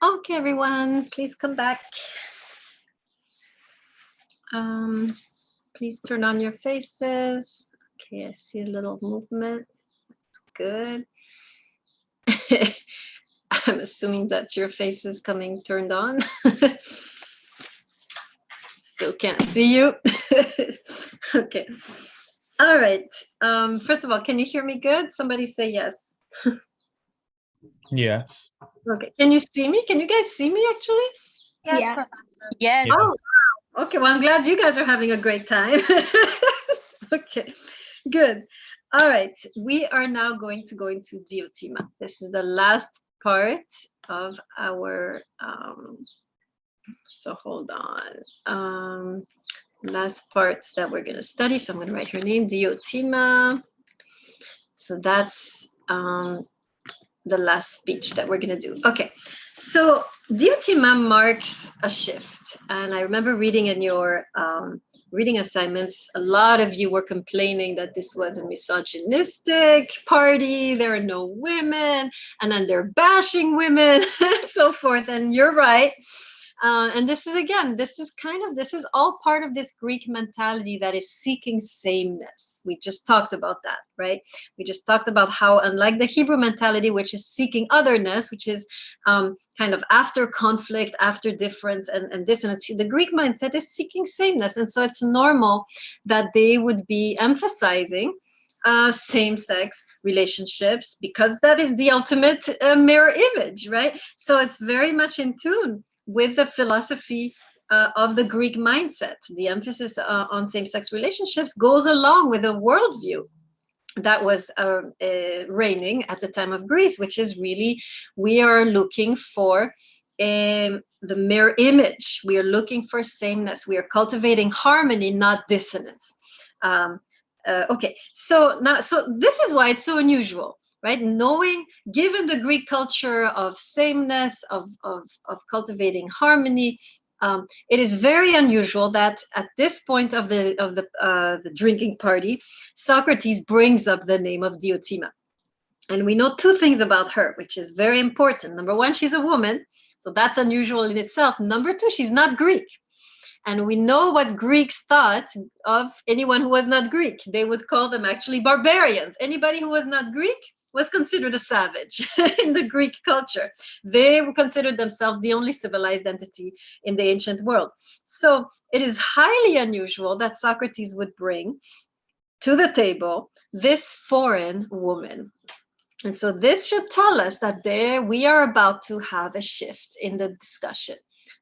Okay, everyone, please come back. Please turn on your faces. Okay, I see a little movement. Good. I'm assuming that's your faces coming turned on. Still can't see you. Okay. All right. First of all, can you hear me good? Somebody say yes. Yes. Okay. Can you see me? Can you guys see me actually? Yes, Yeah. Professor. Yes. Oh, wow. Okay. Well, I'm glad you guys are having a great time. Okay. Good. All right. We are now going to go into Diotima. This is the last part of our so hold on. Last parts that we're going to study. So I'm going to write her name, Diotima. So that's the last speech that we're going to do. Okay. So Diotima marks a shift. And I remember reading in your reading assignments, a lot of you were complaining that this was a misogynistic party. There are no women, and then they're bashing women and so forth. And you're right. And this is again, this is all part of this Greek mentality that is seeking sameness. We just talked about that, right? We just talked about how, unlike the Hebrew mentality, which is seeking otherness, which is kind of after conflict, after difference, and dissonance, the Greek mindset is seeking sameness. And so it's normal that they would be emphasizing same-sex relationships because that is the ultimate mirror image, right? So it's very much in tune with the philosophy of the Greek mindset. The emphasis on same-sex relationships goes along with a worldview that was reigning at the time of Greece, which is really, we are looking for the mirror image. We are looking for sameness. We are cultivating harmony, not dissonance. Okay, so this is why it's so unusual, right? Knowing, given the Greek culture of sameness, of cultivating harmony, it is very unusual that at this point of the drinking party, Socrates brings up the name of Diotima. And we know two things about her, which is very important. Number one, she's a woman, so that's unusual in itself. Number two, she's not Greek. And we know what Greeks thought of anyone who was not Greek. They would call them actually barbarians. Anybody who was not Greek was considered a savage in the Greek culture. They considered themselves the only civilized entity in the ancient world. So it is highly unusual that Socrates would bring to the table this foreign woman. And so this should tell us that we are about to have a shift in the discussion.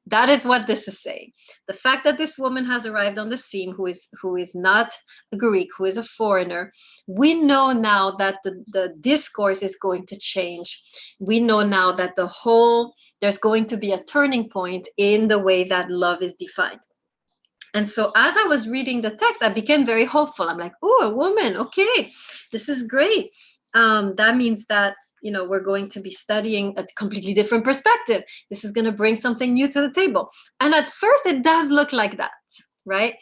That is what this is saying. The fact that this woman has arrived on the scene who is not a Greek, who is a foreigner, we know now that the discourse is going to change. We know now that there's going to be a turning point in the way that love is defined. And so as I was reading the text, I became very hopeful. I'm like, oh, a woman, okay, this is great. That means that we're going to be studying a completely different perspective. This is going to bring something new to the table. And at first, it does look like that, right?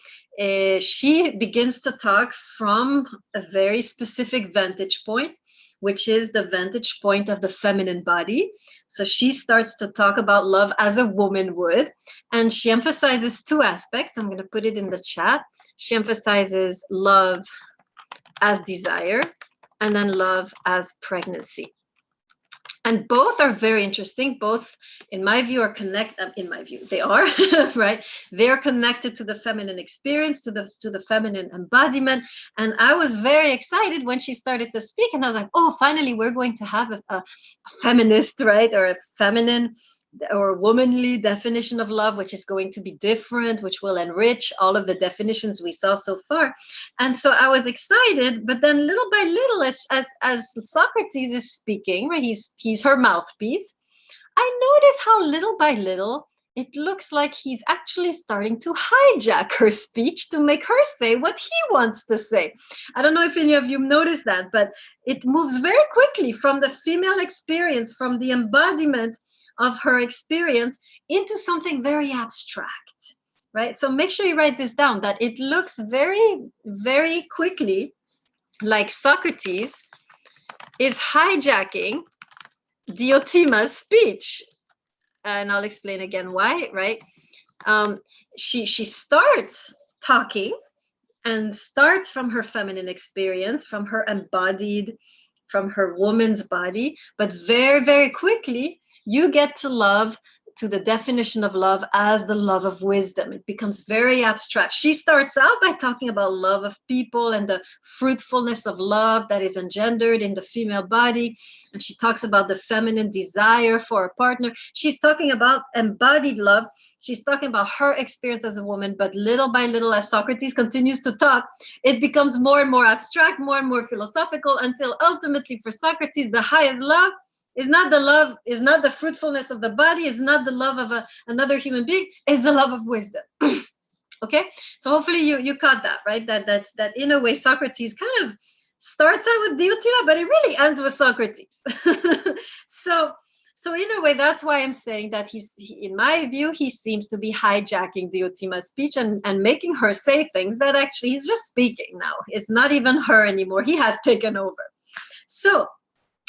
She begins to talk from a very specific vantage point, which is the vantage point of the feminine body. So she starts to talk about love as a woman would, and she emphasizes two aspects. I'm going to put it in the chat. She emphasizes love as desire, and then love as pregnancy. And both are very interesting. Both, in my view, are connected. In my view, they are right. They are connected to the feminine experience, to the feminine embodiment. And I was very excited when she started to speak. And I was like, oh, finally, we're going to have a feminist, right, or a feminine or womanly definition of love, which is going to be different, which will enrich all of the definitions we saw so far. And so I was excited, but then little by little, as Socrates is speaking, right, he's her mouthpiece, I notice how little by little it looks like he's actually starting to hijack her speech to make her say what he wants to say. I don't know if any of you noticed that, but it moves very quickly from the female experience, from the embodiment of her experience, into something very abstract, right? So make sure you write this down, that it looks very, very quickly like Socrates is hijacking Diotima's speech. And I'll explain again why, right? She starts talking and starts from her feminine experience, from her embodied, from her woman's body, but very, very quickly you get to the definition of love as the love of wisdom. It becomes very abstract. She starts out by talking about love of people and the fruitfulness of love that is engendered in the female body. And she talks about the feminine desire for a partner. She's talking about embodied love. She's talking about her experience as a woman, but little by little, as Socrates continues to talk, it becomes more and more abstract, more and more philosophical, until ultimately for Socrates, the highest love is not the fruitfulness of the body, is not the love of another human being, is the love of wisdom. Okay, so hopefully you caught that, right? That in a way Socrates kind of starts out with Diotima, but it really ends with Socrates. So in a way, that's why I'm saying that in my view, he seems to be hijacking Diotima's speech and making her say things that actually he's just speaking now. It's not even her anymore. He has taken over. So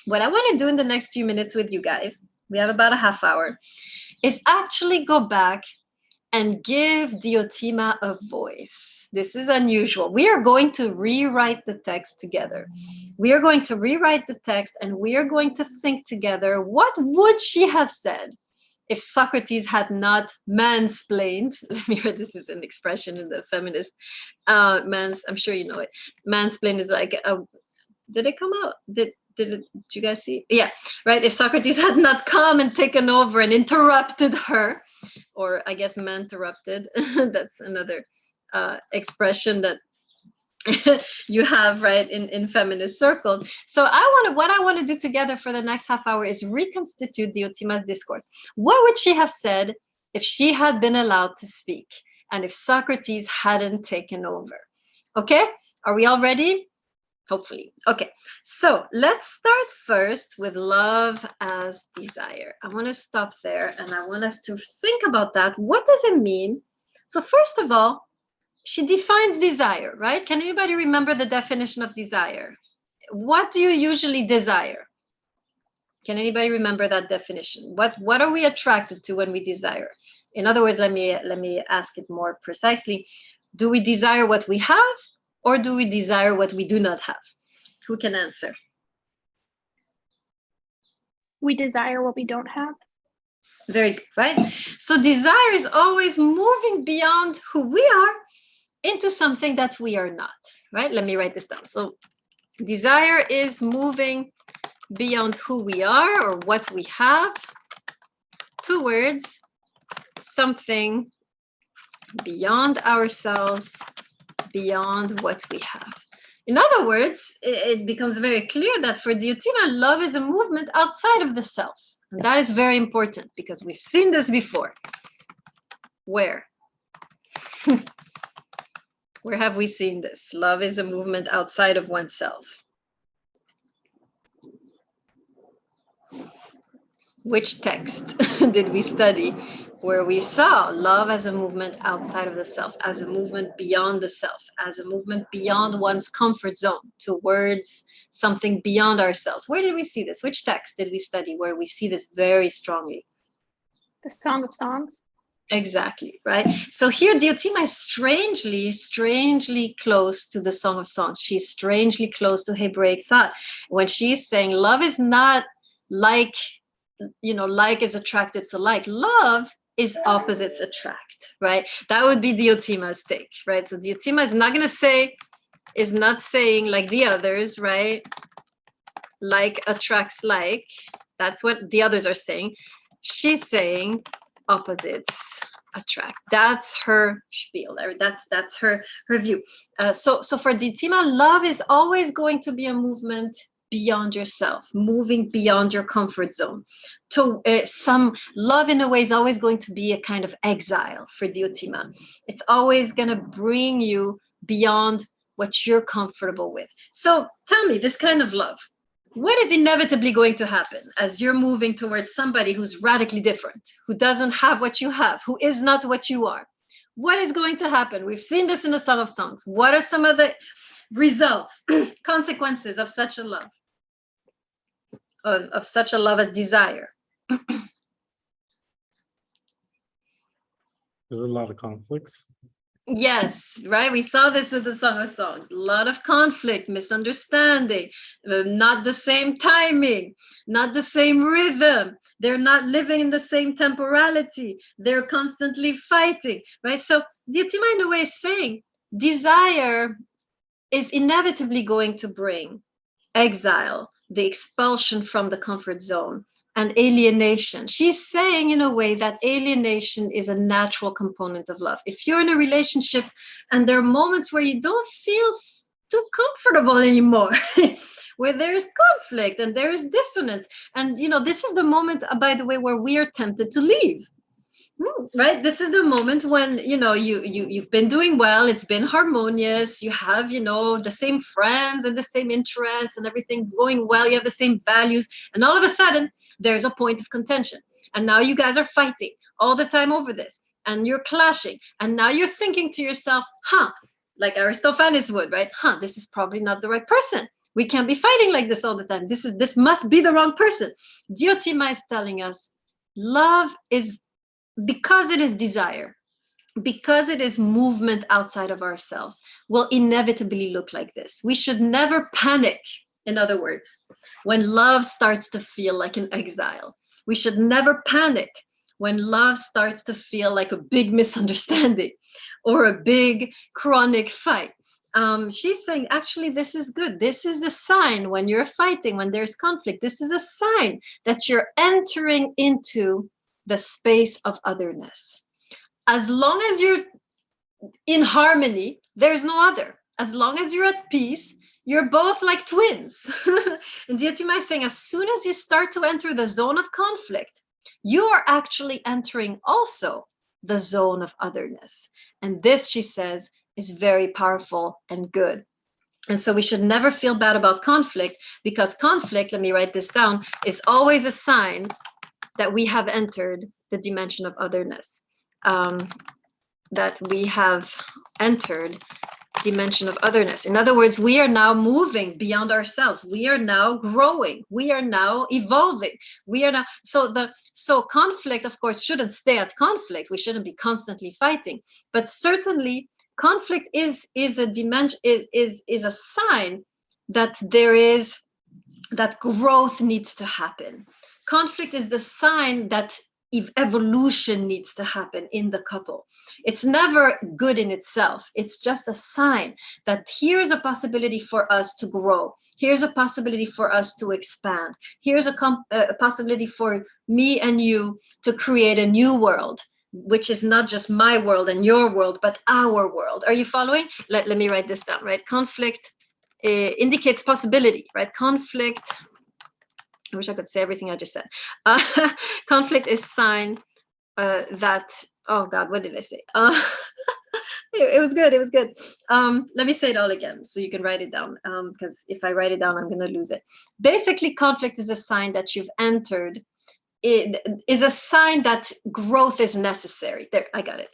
what I want to do in the next few minutes with you guys, we have about a half hour, is actually go back and give Diotima a voice. This is unusual. We are going to rewrite the text together. We are going to rewrite the text and we are going to think together, what would she have said if Socrates had not mansplained? Let me read, this is an expression in the feminist I'm sure you know it. Mansplain is like, did it come out? Did you guys see? Yeah, right. If Socrates had not come and taken over and interrupted her, or I guess man-interrupted, that's another expression that you have, right, in feminist circles. So what I want to do together for the next half hour is reconstitute Diotima's discourse. What would she have said if she had been allowed to speak and if Socrates hadn't taken over? Okay, are we all ready? Hopefully. Okay, so let's start first with love as desire. I want to stop there and I want us to think about that. What does it mean? So first of all, she defines desire, right? Can anybody remember the definition of desire? What do you usually desire? Can anybody remember that definition? What are we attracted to when we desire? In other words, let me ask it more precisely. Do we desire what we have? Or do we desire what we do not have? Who can answer? We desire what we don't have. Very good, right? So desire is always moving beyond who we are into something that we are not, right? Let me write this down. So desire is moving beyond who we are or what we have towards something beyond ourselves, beyond what we have. In other words, it becomes very clear that for Diotima, love is a movement outside of the self. And that is very important because we've seen this before. Where? Where have we seen this? Love is a movement outside of oneself. Which text did we study where we saw love as a movement outside of the self, as a movement beyond the self, as a movement beyond one's comfort zone towards something beyond ourselves? Where did we see this? Which text did we study where we see this very strongly? The Song of Songs. Exactly, right? So here Diotima is strangely close to the Song of Songs. She's strangely close to Hebraic thought when she's saying love is not like, like is attracted to like. Love is opposites attract, right? That would be Diotima's take, right? So Diotima is not saying like the others, right? Like attracts like. That's what the others are saying. She's saying opposites attract. That's her spiel. That's her view. So for Diotima, love is always going to be a movement beyond yourself, moving beyond your comfort zone. To some love, in a way, is always going to be a kind of exile for Diotima. It's always going to bring you beyond what you're comfortable with. So tell me, this kind of love, what is inevitably going to happen as you're moving towards somebody who's radically different, who doesn't have what you have, who is not what you are? What is going to happen? We've seen this in the Song of Songs. What are some of the results, consequences of such a love? of such a love as desire. There's a lot of conflicts. Yes, right. We saw this with the Song of Songs. A lot of conflict, misunderstanding, not the same timing, not the same rhythm. They're not living in the same temporality. They're constantly fighting, right? So Diotima in a way is saying desire is inevitably going to bring exile, the expulsion from the comfort zone, and alienation. She's saying in a way that alienation is a natural component of love. If you're in a relationship and there are moments where you don't feel too comfortable anymore, where there's conflict and there is dissonance, and this is the moment, by the way, where we are tempted to leave. Right, this is the moment when you've been doing well, it's been harmonious, you have the same friends and the same interests and everything's going well, you have the same values, and all of a sudden there's a point of contention, and now you guys are fighting all the time over this, and you're clashing, and now you're thinking to yourself, like Aristophanes would, right? This is probably not the right person. We can't be fighting like this all the time. This must be the wrong person. Diotima is telling us love is, because it is desire, because it is movement outside of ourselves, will inevitably look like this. We should never panic. In other words, when love starts to feel like an exile, we should never panic when love starts to feel like a big misunderstanding or a big chronic fight. She's saying, actually, this is good. This is a sign when you're fighting, when there's conflict. This is a sign that you're entering into the space of otherness. As long as you're in harmony, there's no other. As long as you're at peace, you're both like twins. And Diotima is saying, as soon as you start to enter the zone of conflict, you are actually entering also the zone of otherness. And this, she says, is very powerful and good. And so we should never feel bad about conflict, because conflict, let me write this down, is always a sign that we have entered the dimension of otherness, that we have entered dimension of otherness. In other words, we are now moving beyond ourselves. We are now growing. We are now evolving. We are now, so conflict, of course, shouldn't stay at conflict. We shouldn't be constantly fighting, but certainly conflict is a dimension, is a sign that that growth needs to happen. Conflict is the sign that evolution needs to happen in the couple. It's never good in itself. It's just a sign that here's a possibility for us to grow. Here's a possibility for us to expand. Here's a possibility for me and you to create a new world, which is not just my world and your world, but our world. Are you following? Let me write this down, right? Conflict indicates possibility, right? Conflict, I wish I could say everything I just said. Conflict is sign that, oh God, what did I say? It was good, it was good. Let me say it all again so you can write it down, because if I write it down, I'm gonna lose it. Basically, conflict is a sign that you've entered. It is a sign that growth is necessary. There, I got it.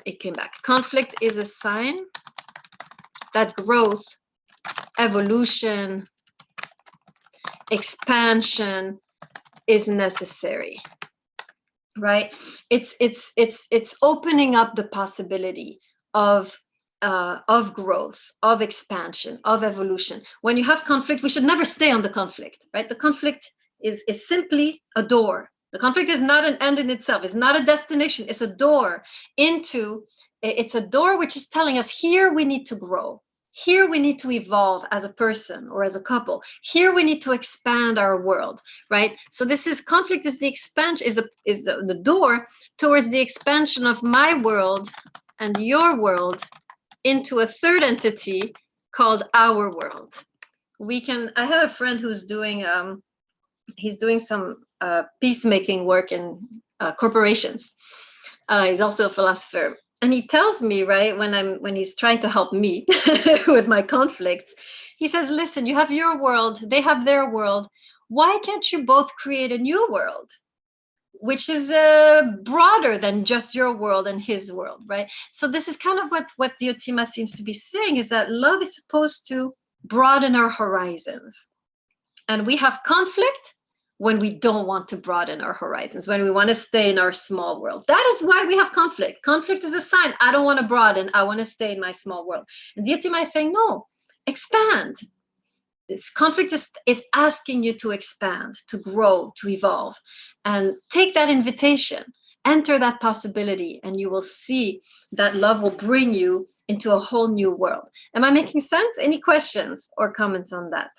It came back. Conflict is a sign that growth, evolution, expansion is necessary, right? It's opening up the possibility of growth, of expansion, of evolution. When you have conflict, we should never stay on the conflict, right? The conflict is simply a door. The conflict is not an end in itself. It's not a destination. It's a door into. It's a door which is telling us, here we need to grow. Here we need to evolve as a person or as a couple. Here we need to expand our world, right? So this is, conflict is the expansion, is the door towards the expansion of my world and your world into a third entity called our world. I have a friend who's doing, he's doing some peacemaking work in corporations. He's also a philosopher. And he tells me, right, when he's trying to help me with my conflicts, he says, listen, you have your world, they have their world. Why can't you both create a new world, which is broader than just your world and his world, right? So this is kind of what Diotima seems to be saying, is that love is supposed to broaden our horizons. And we have conflict when we don't want to broaden our horizons, when we want to stay in our small world. That is why we have conflict. Conflict is a sign. I don't want to broaden. I want to stay in my small world. And Diotima is saying, no, expand. This conflict is asking you to expand, to grow, to evolve, and take that invitation, enter that possibility, and you will see that love will bring you into a whole new world. Am I making sense? Any questions or comments on that?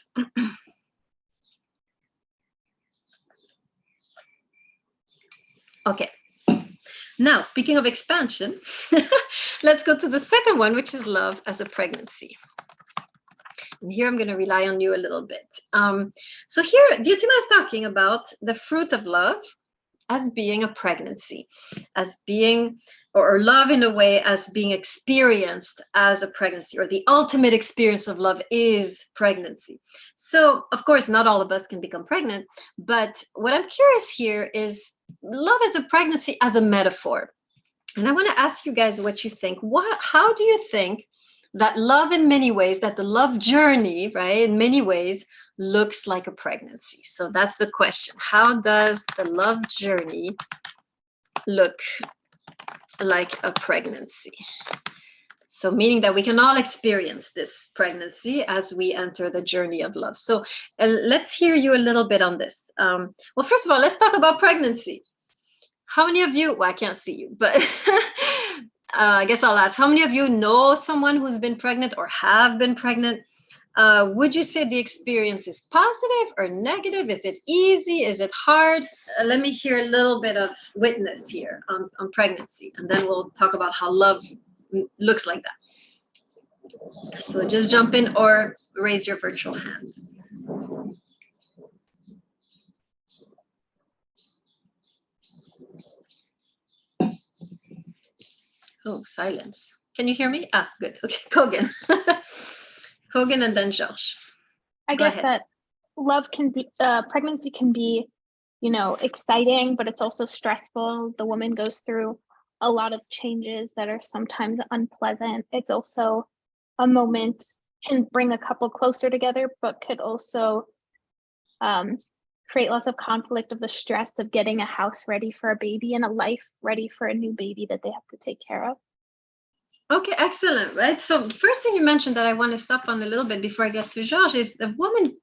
Okay. Now, speaking of expansion, let's go to the second one, which is love as a pregnancy. And here I'm going to rely on you a little bit. So here, Diotima is talking about the fruit of love as being a pregnancy, as being, or love in a way as being experienced as a pregnancy, or the ultimate experience of love is pregnancy. So, of course, not all of us can become pregnant, but what I'm curious here is love as a pregnancy as a metaphor. And I want to ask you guys what you think. How do you think that love in many ways, that the love journey, right, in many ways looks like a pregnancy? So that's the question. How does the love journey look like a pregnancy? So meaning that we can all experience this pregnancy as we enter the journey of love. So let's hear you a little bit on this. Well, first of all, let's talk about pregnancy. How many of you, well, I can't see you, but I guess I'll ask, how many of you know someone who's been pregnant or have been pregnant? Would you say the experience is positive or negative? Is it easy? Is it hard? Let me hear a little bit of witness here on pregnancy, and then we'll talk about how love looks like that. So just jump in or raise your virtual hand. Oh, silence. Can you hear me? Ah, good. Okay, Kogan. Kogan and then Josh. I guess that love can be, pregnancy can be, you know, exciting, but it's also stressful. The woman goes through a lot of changes that are sometimes unpleasant. It's also a moment, can bring a couple closer together, but could also create lots of conflict of the stress of getting a house ready for a baby and a life ready for a new baby that they have to take care of. Okay, excellent, right? So first thing you mentioned that I want to stop on a little bit before I get to Georges is the woman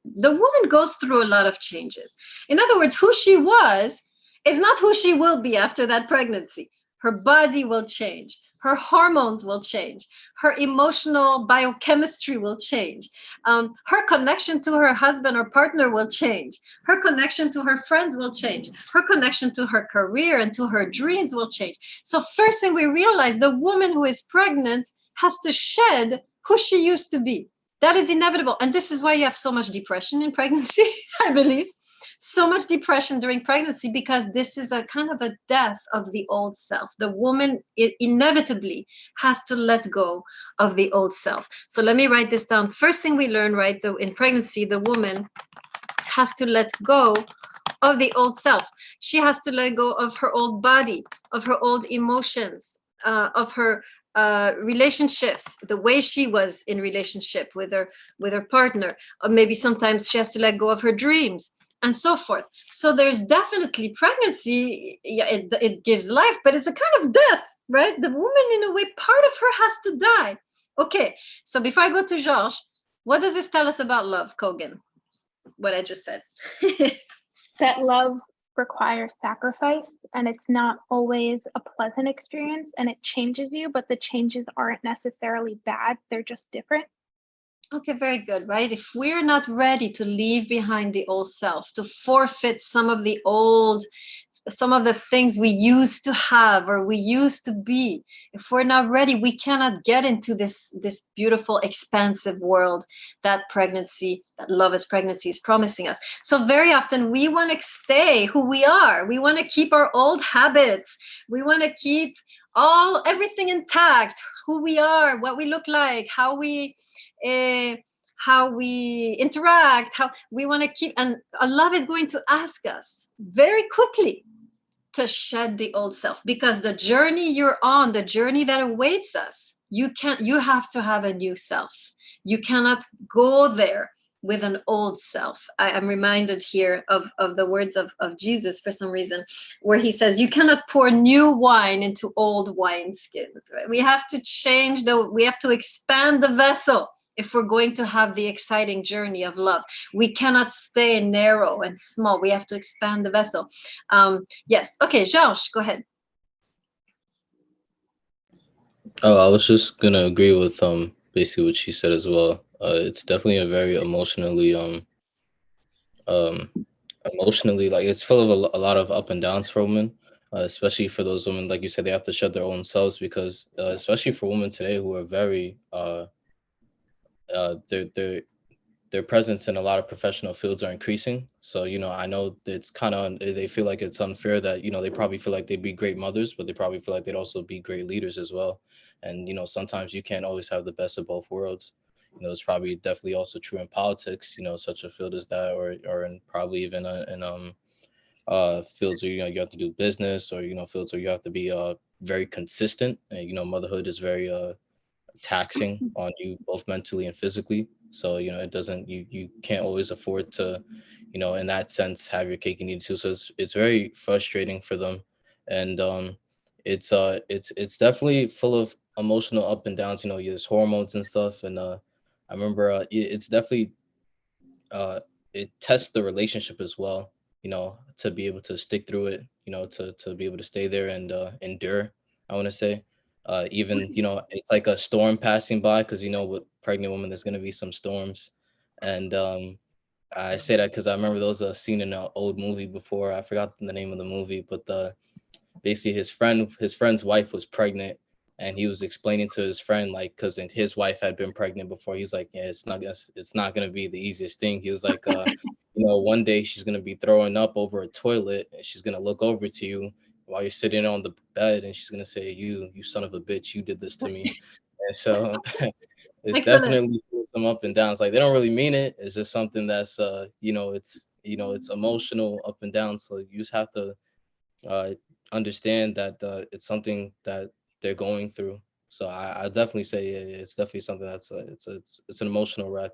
goes through a lot of changes. In other words, who she was is not who she will be after that pregnancy. Her body will change. Her hormones will change. Her emotional biochemistry will change. Her connection to her husband or partner will change. Her connection to her friends will change. Her connection to her career and to her dreams will change. So first thing we realize, the woman who is pregnant has to shed who she used to be. That is inevitable. And this is why you have so much depression in pregnancy, I believe. So much depression during pregnancy, because this is a kind of a death of the old self. The woman inevitably has to let go of the old self. So let me write this down. First thing we learn, right, in pregnancy, the woman has to let go of the old self. She has to let go of her old body, of her old emotions, of her relationships, the way she was in relationship with her partner. Or maybe sometimes she has to let go of her dreams, and so forth. So there's definitely pregnancy, yeah, it gives life, but it's a kind of death, right? The woman, in a way, part of her has to die. Okay, so before I go to Georges, what does this tell us about love, Kogan? What I just said. That love requires sacrifice, and it's not always a pleasant experience, and it changes you, but the changes aren't necessarily bad, they're just different. Okay, very good, right? If we're not ready to leave behind the old self, to forfeit some of the things we used to have or we used to be, if we're not ready, we cannot get into this beautiful, expansive world that pregnancy, that love as pregnancy is promising us. So very often we want to stay who we are. We want to keep our old habits. We want to keep everything intact, who we are, what we look like, how we interact, how we want to keep. And love is going to ask us very quickly to shed the old self, because the journey you're on, the journey that awaits us, you have to have a new self. You cannot go there with an old self. I'm reminded here of the words of Jesus for some reason, where he says, you cannot pour new wine into old wineskins, right? We have to we have to expand the vessel if we're going to have the exciting journey of love. We cannot stay narrow and small. We have to expand the vessel. Yes. Okay, Georges, go ahead. Oh, I was just gonna agree with basically what she said as well. It's definitely a very um emotionally, like, it's full of a lot of up and downs for women, especially for those women, like you said, they have to shut their own selves because especially for women today who are very their presence in a lot of professional fields are increasing. So, I know it's kind of, they feel like it's unfair that, they probably feel like they'd be great mothers, but they probably feel like they'd also be great leaders as well. And, sometimes you can't always have the best of both worlds. It's probably definitely also true in politics, such a field as that, or in probably even in fields where, you have to do business, or, fields where you have to be very consistent. And, motherhood is very taxing on you both mentally and physically. So, it doesn't, you can't always afford to, in that sense, have your cake and eat it too. So it's very frustrating for them. And it's definitely full of emotional up and downs. There's hormones and stuff. And I remember it's definitely it tests the relationship as well, to be able to stick through it, to be able to stay there and endure, I want to say. Even, it's like a storm passing by, because, with pregnant women, there's going to be some storms. And I say that because I remember there was a scene in an old movie before. I forgot the name of the movie, but basically his friend's wife was pregnant, and he was explaining to his friend, like, because his wife had been pregnant before. He's like, yeah, it's not gonna be the easiest thing. He was like, one day she's gonna be throwing up over a toilet, and she's gonna look over to you while you're sitting on the bed, and she's gonna say, you son of a bitch, you did this to me. And so it's Excellent. definitely some up and downs. Like, they don't really mean it. It's just something that's it's emotional up and down. So you just have to uh, understand that it's something that they're going through. So I definitely say, yeah, it's definitely something that's it's an emotional wreck.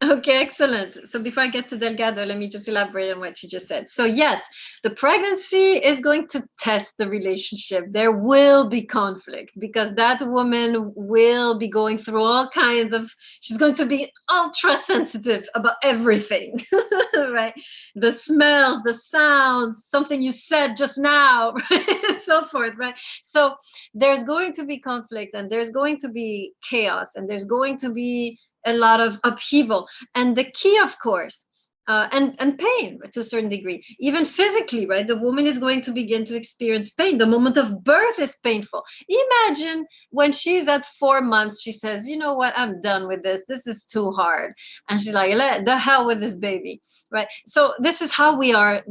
Okay, excellent. So before I get to Delgado, let me just elaborate on what you just said. So yes, the pregnancy is going to test the relationship. There will be conflict because that woman will be going through all kinds of, she's going to be ultra sensitive about everything, right? The smells, the sounds, something you said just now, right? And so forth, right? So there's going to be conflict, and there's going to be chaos, and there's going to be a lot of upheaval. And the key, of course, and pain to a certain degree, even physically, right? The woman is going to begin to experience pain. The moment of birth is painful. Imagine when she's at 4 months, she says, you know what, I'm done with this. This is too hard. And she's like, let the hell with this baby, right? So this is how we are.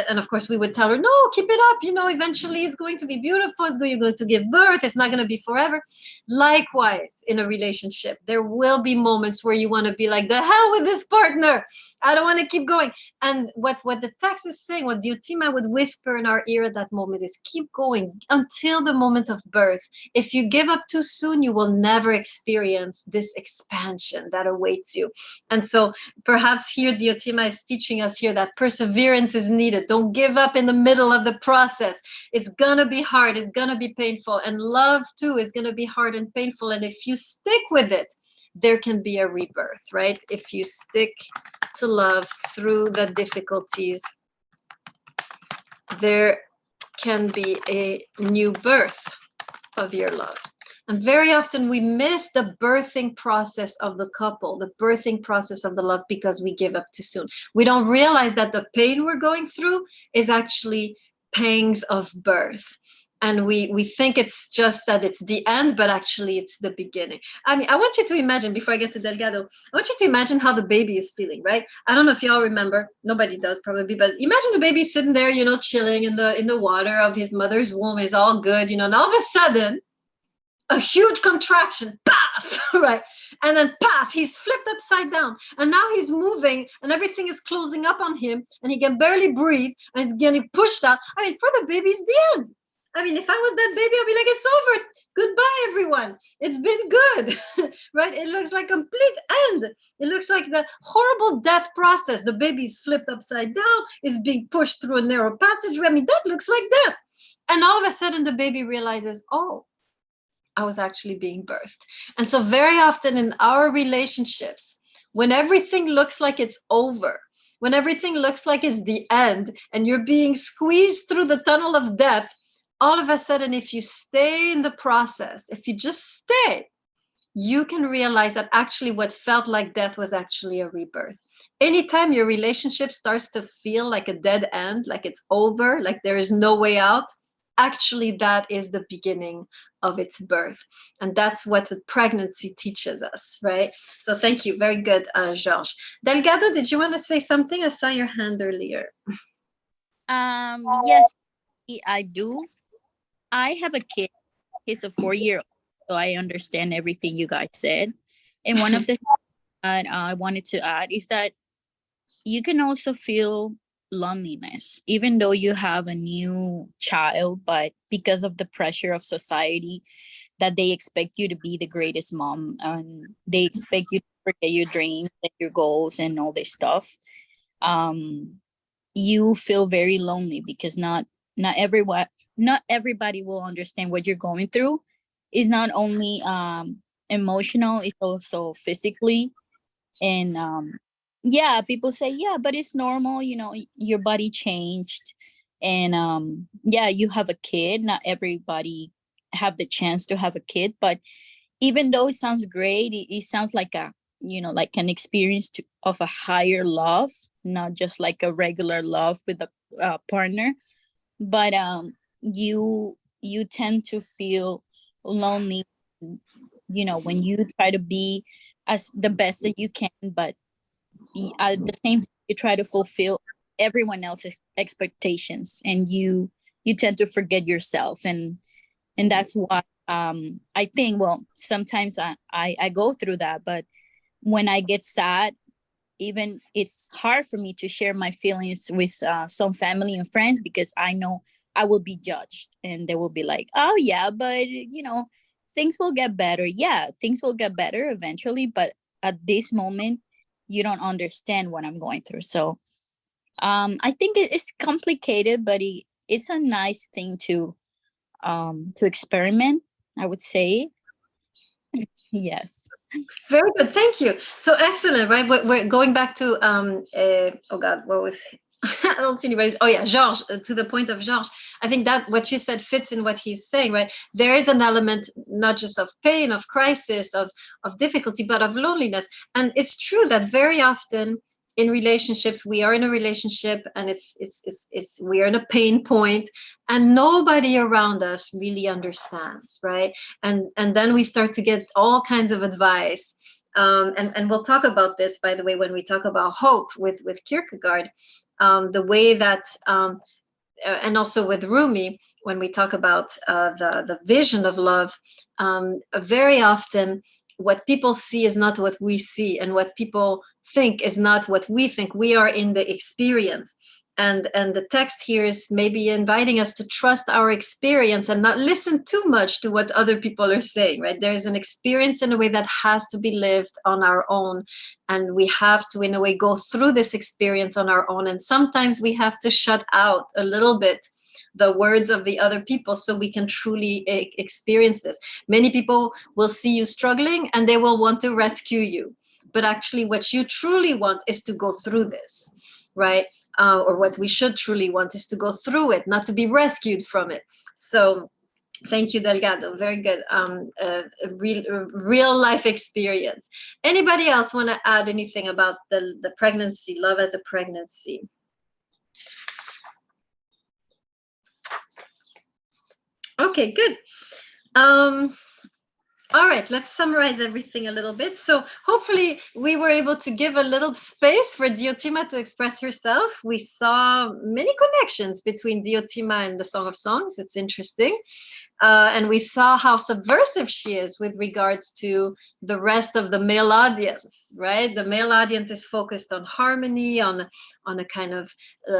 And of course we would tell her, no, keep it up. Eventually it's going to be beautiful. You're going to give birth. It's not going to be forever. Likewise, in a relationship, there will be moments where you want to be like, the hell with this partner. I don't want to keep going. And what the text is saying, what Diotima would whisper in our ear at that moment is, keep going until the moment of birth. If you give up too soon, you will never experience this expansion that awaits you. And so perhaps here Diotima is teaching us here that perseverance is needed. Don't give up in the middle of the process. It's going to be hard. It's going to be painful. And love too is going to be hard and painful. And if you stick with it, there can be a rebirth, right? If you stick to love through the difficulties, there can be a new birth of your love. And very often we miss the birthing process of the couple, the birthing process of the love, because we give up too soon. We don't realize that the pain we're going through is actually pangs of birth. And we think it's just that it's the end, but actually it's the beginning. I mean, I want you to imagine, before I get to Delgado, I want you to imagine how the baby is feeling, right? I don't know if y'all remember, nobody does probably, but imagine the baby sitting there, chilling in the water of his mother's womb, is all good, and all of a sudden, a huge contraction, paf, right? And then paf, he's flipped upside down. And now he's moving and everything is closing up on him and he can barely breathe and he's getting pushed out. I mean, for the baby, it's the end. I mean, if I was that baby, I'd be like, it's over. Goodbye, everyone. It's been good, right? It looks like complete end. It looks like the horrible death process. The baby's flipped upside down, is being pushed through a narrow passageway. I mean, that looks like death. And all of a sudden, the baby realizes, oh, I was actually being birthed. And so, very often in our relationships, when everything looks like it's over, when everything looks like it's the end, and you're being squeezed through the tunnel of death, all of a sudden, if you stay in the process, if you just stay, you can realize that actually what felt like death was actually a rebirth. Anytime your relationship starts to feel like a dead end, like it's over, like there is no way out, actually that is the beginning of its birth. And that's what pregnancy teaches us, right? So thank you. Very good, Georges. Delgado, did you want to say something? I saw your hand earlier. Yes, I do. I have a kid. He's a 4-year-old, so I understand everything you guys said. And one of the things that I wanted to add is that you can also feel loneliness, even though you have a new child, but because of the pressure of society that they expect you to be the greatest mom and they expect you to forget your dreams and your goals and all this stuff, you feel very lonely because not everybody will understand what you're going through. It's not only emotional, it's also physically. And yeah, people say, yeah, but it's normal, your body changed. And yeah, you have a kid. Not everybody have the chance to have a kid, but even though it sounds great, it sounds like like an experience of a higher love, not just like a regular love with a partner. But you tend to feel lonely, when you try to be as the best that you can, but at the same time you try to fulfill everyone else's expectations, and you tend to forget yourself. And that's why I think, well, sometimes I go through that, but when I get sad, even it's hard for me to share my feelings with some family and friends, because I know I will be judged and they will be like, oh yeah, but things will get better. Yeah, things will get better eventually, but at this moment you don't understand what I'm going through. So I think it's complicated, but it's a nice thing to experiment, I would say. Yes. Very good, thank you. So excellent, right? We're going back to oh God, what was I don't see anybody's. Oh yeah, Georges. To the point of Georges, I think that what you said fits in what he's saying, right? There is an element not just of pain, of crisis, of difficulty, but of loneliness. And it's true that very often in relationships, we are in a relationship, and it's we are in a pain point, and nobody around us really understands, right? And then we start to get all kinds of advice. And we'll talk about this, by the way, when we talk about hope with Kierkegaard. The way that and also with Rumi, when we talk about the vision of love, very often what people see is not what we see, and what people think is not what we think. We are in the experience. And the text here is maybe inviting us to trust our experience and not listen too much to what other people are saying, right? There's an experience in a way that has to be lived on our own. And we have to, in a way, go through this experience on our own. And sometimes we have to shut out a little bit the words of the other people so we can truly experience this. Many people will see you struggling and they will want to rescue you. But actually, what you truly want is to go through this, right? Or what we should truly want is to go through it, not to be rescued from it. So thank you, Delgado. Very good. Real life experience. Anybody else want to add anything about the pregnancy, love as a pregnancy? Okay, good. All right, let's summarize everything a little bit. So hopefully we were able to give a little space for Diotima to express herself. We saw many connections between Diotima and the Song of Songs. It's interesting. And we saw how subversive she is with regards to the rest of the male audience, right? The male audience is focused on harmony, on a kind of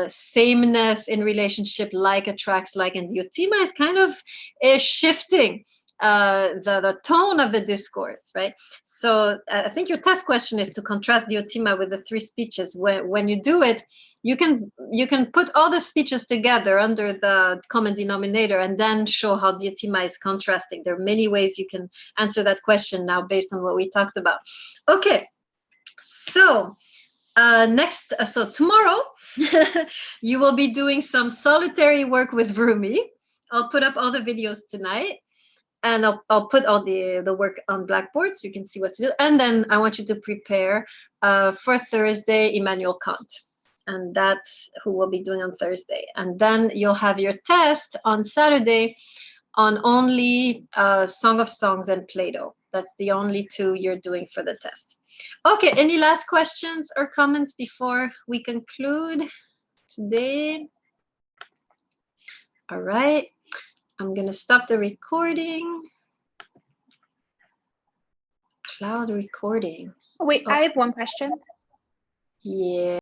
sameness in relationship, like attracts like, and Diotima is kind of shifting the tone of the discourse, right? So I think your test question is to contrast Diotima with the three speeches. When you do it, you can put all the speeches together under the common denominator and then show how Diotima is contrasting. There are many ways you can answer that question now based on what we talked about. Okay, so so tomorrow you will be doing some solitary work with Rumi. I'll put up all the videos tonight, and I'll put all the work on Blackboard so you can see what to do. And then I want you to prepare for Thursday Immanuel Kant, and that's who we'll be doing on Thursday. And then you'll have your test on Saturday on only Song of Songs and Plato. That's the only two you're doing for the test. Okay, any last questions or comments before we conclude today? All right, I'm gonna stop the recording. Cloud recording. Wait, I have one question. Yeah.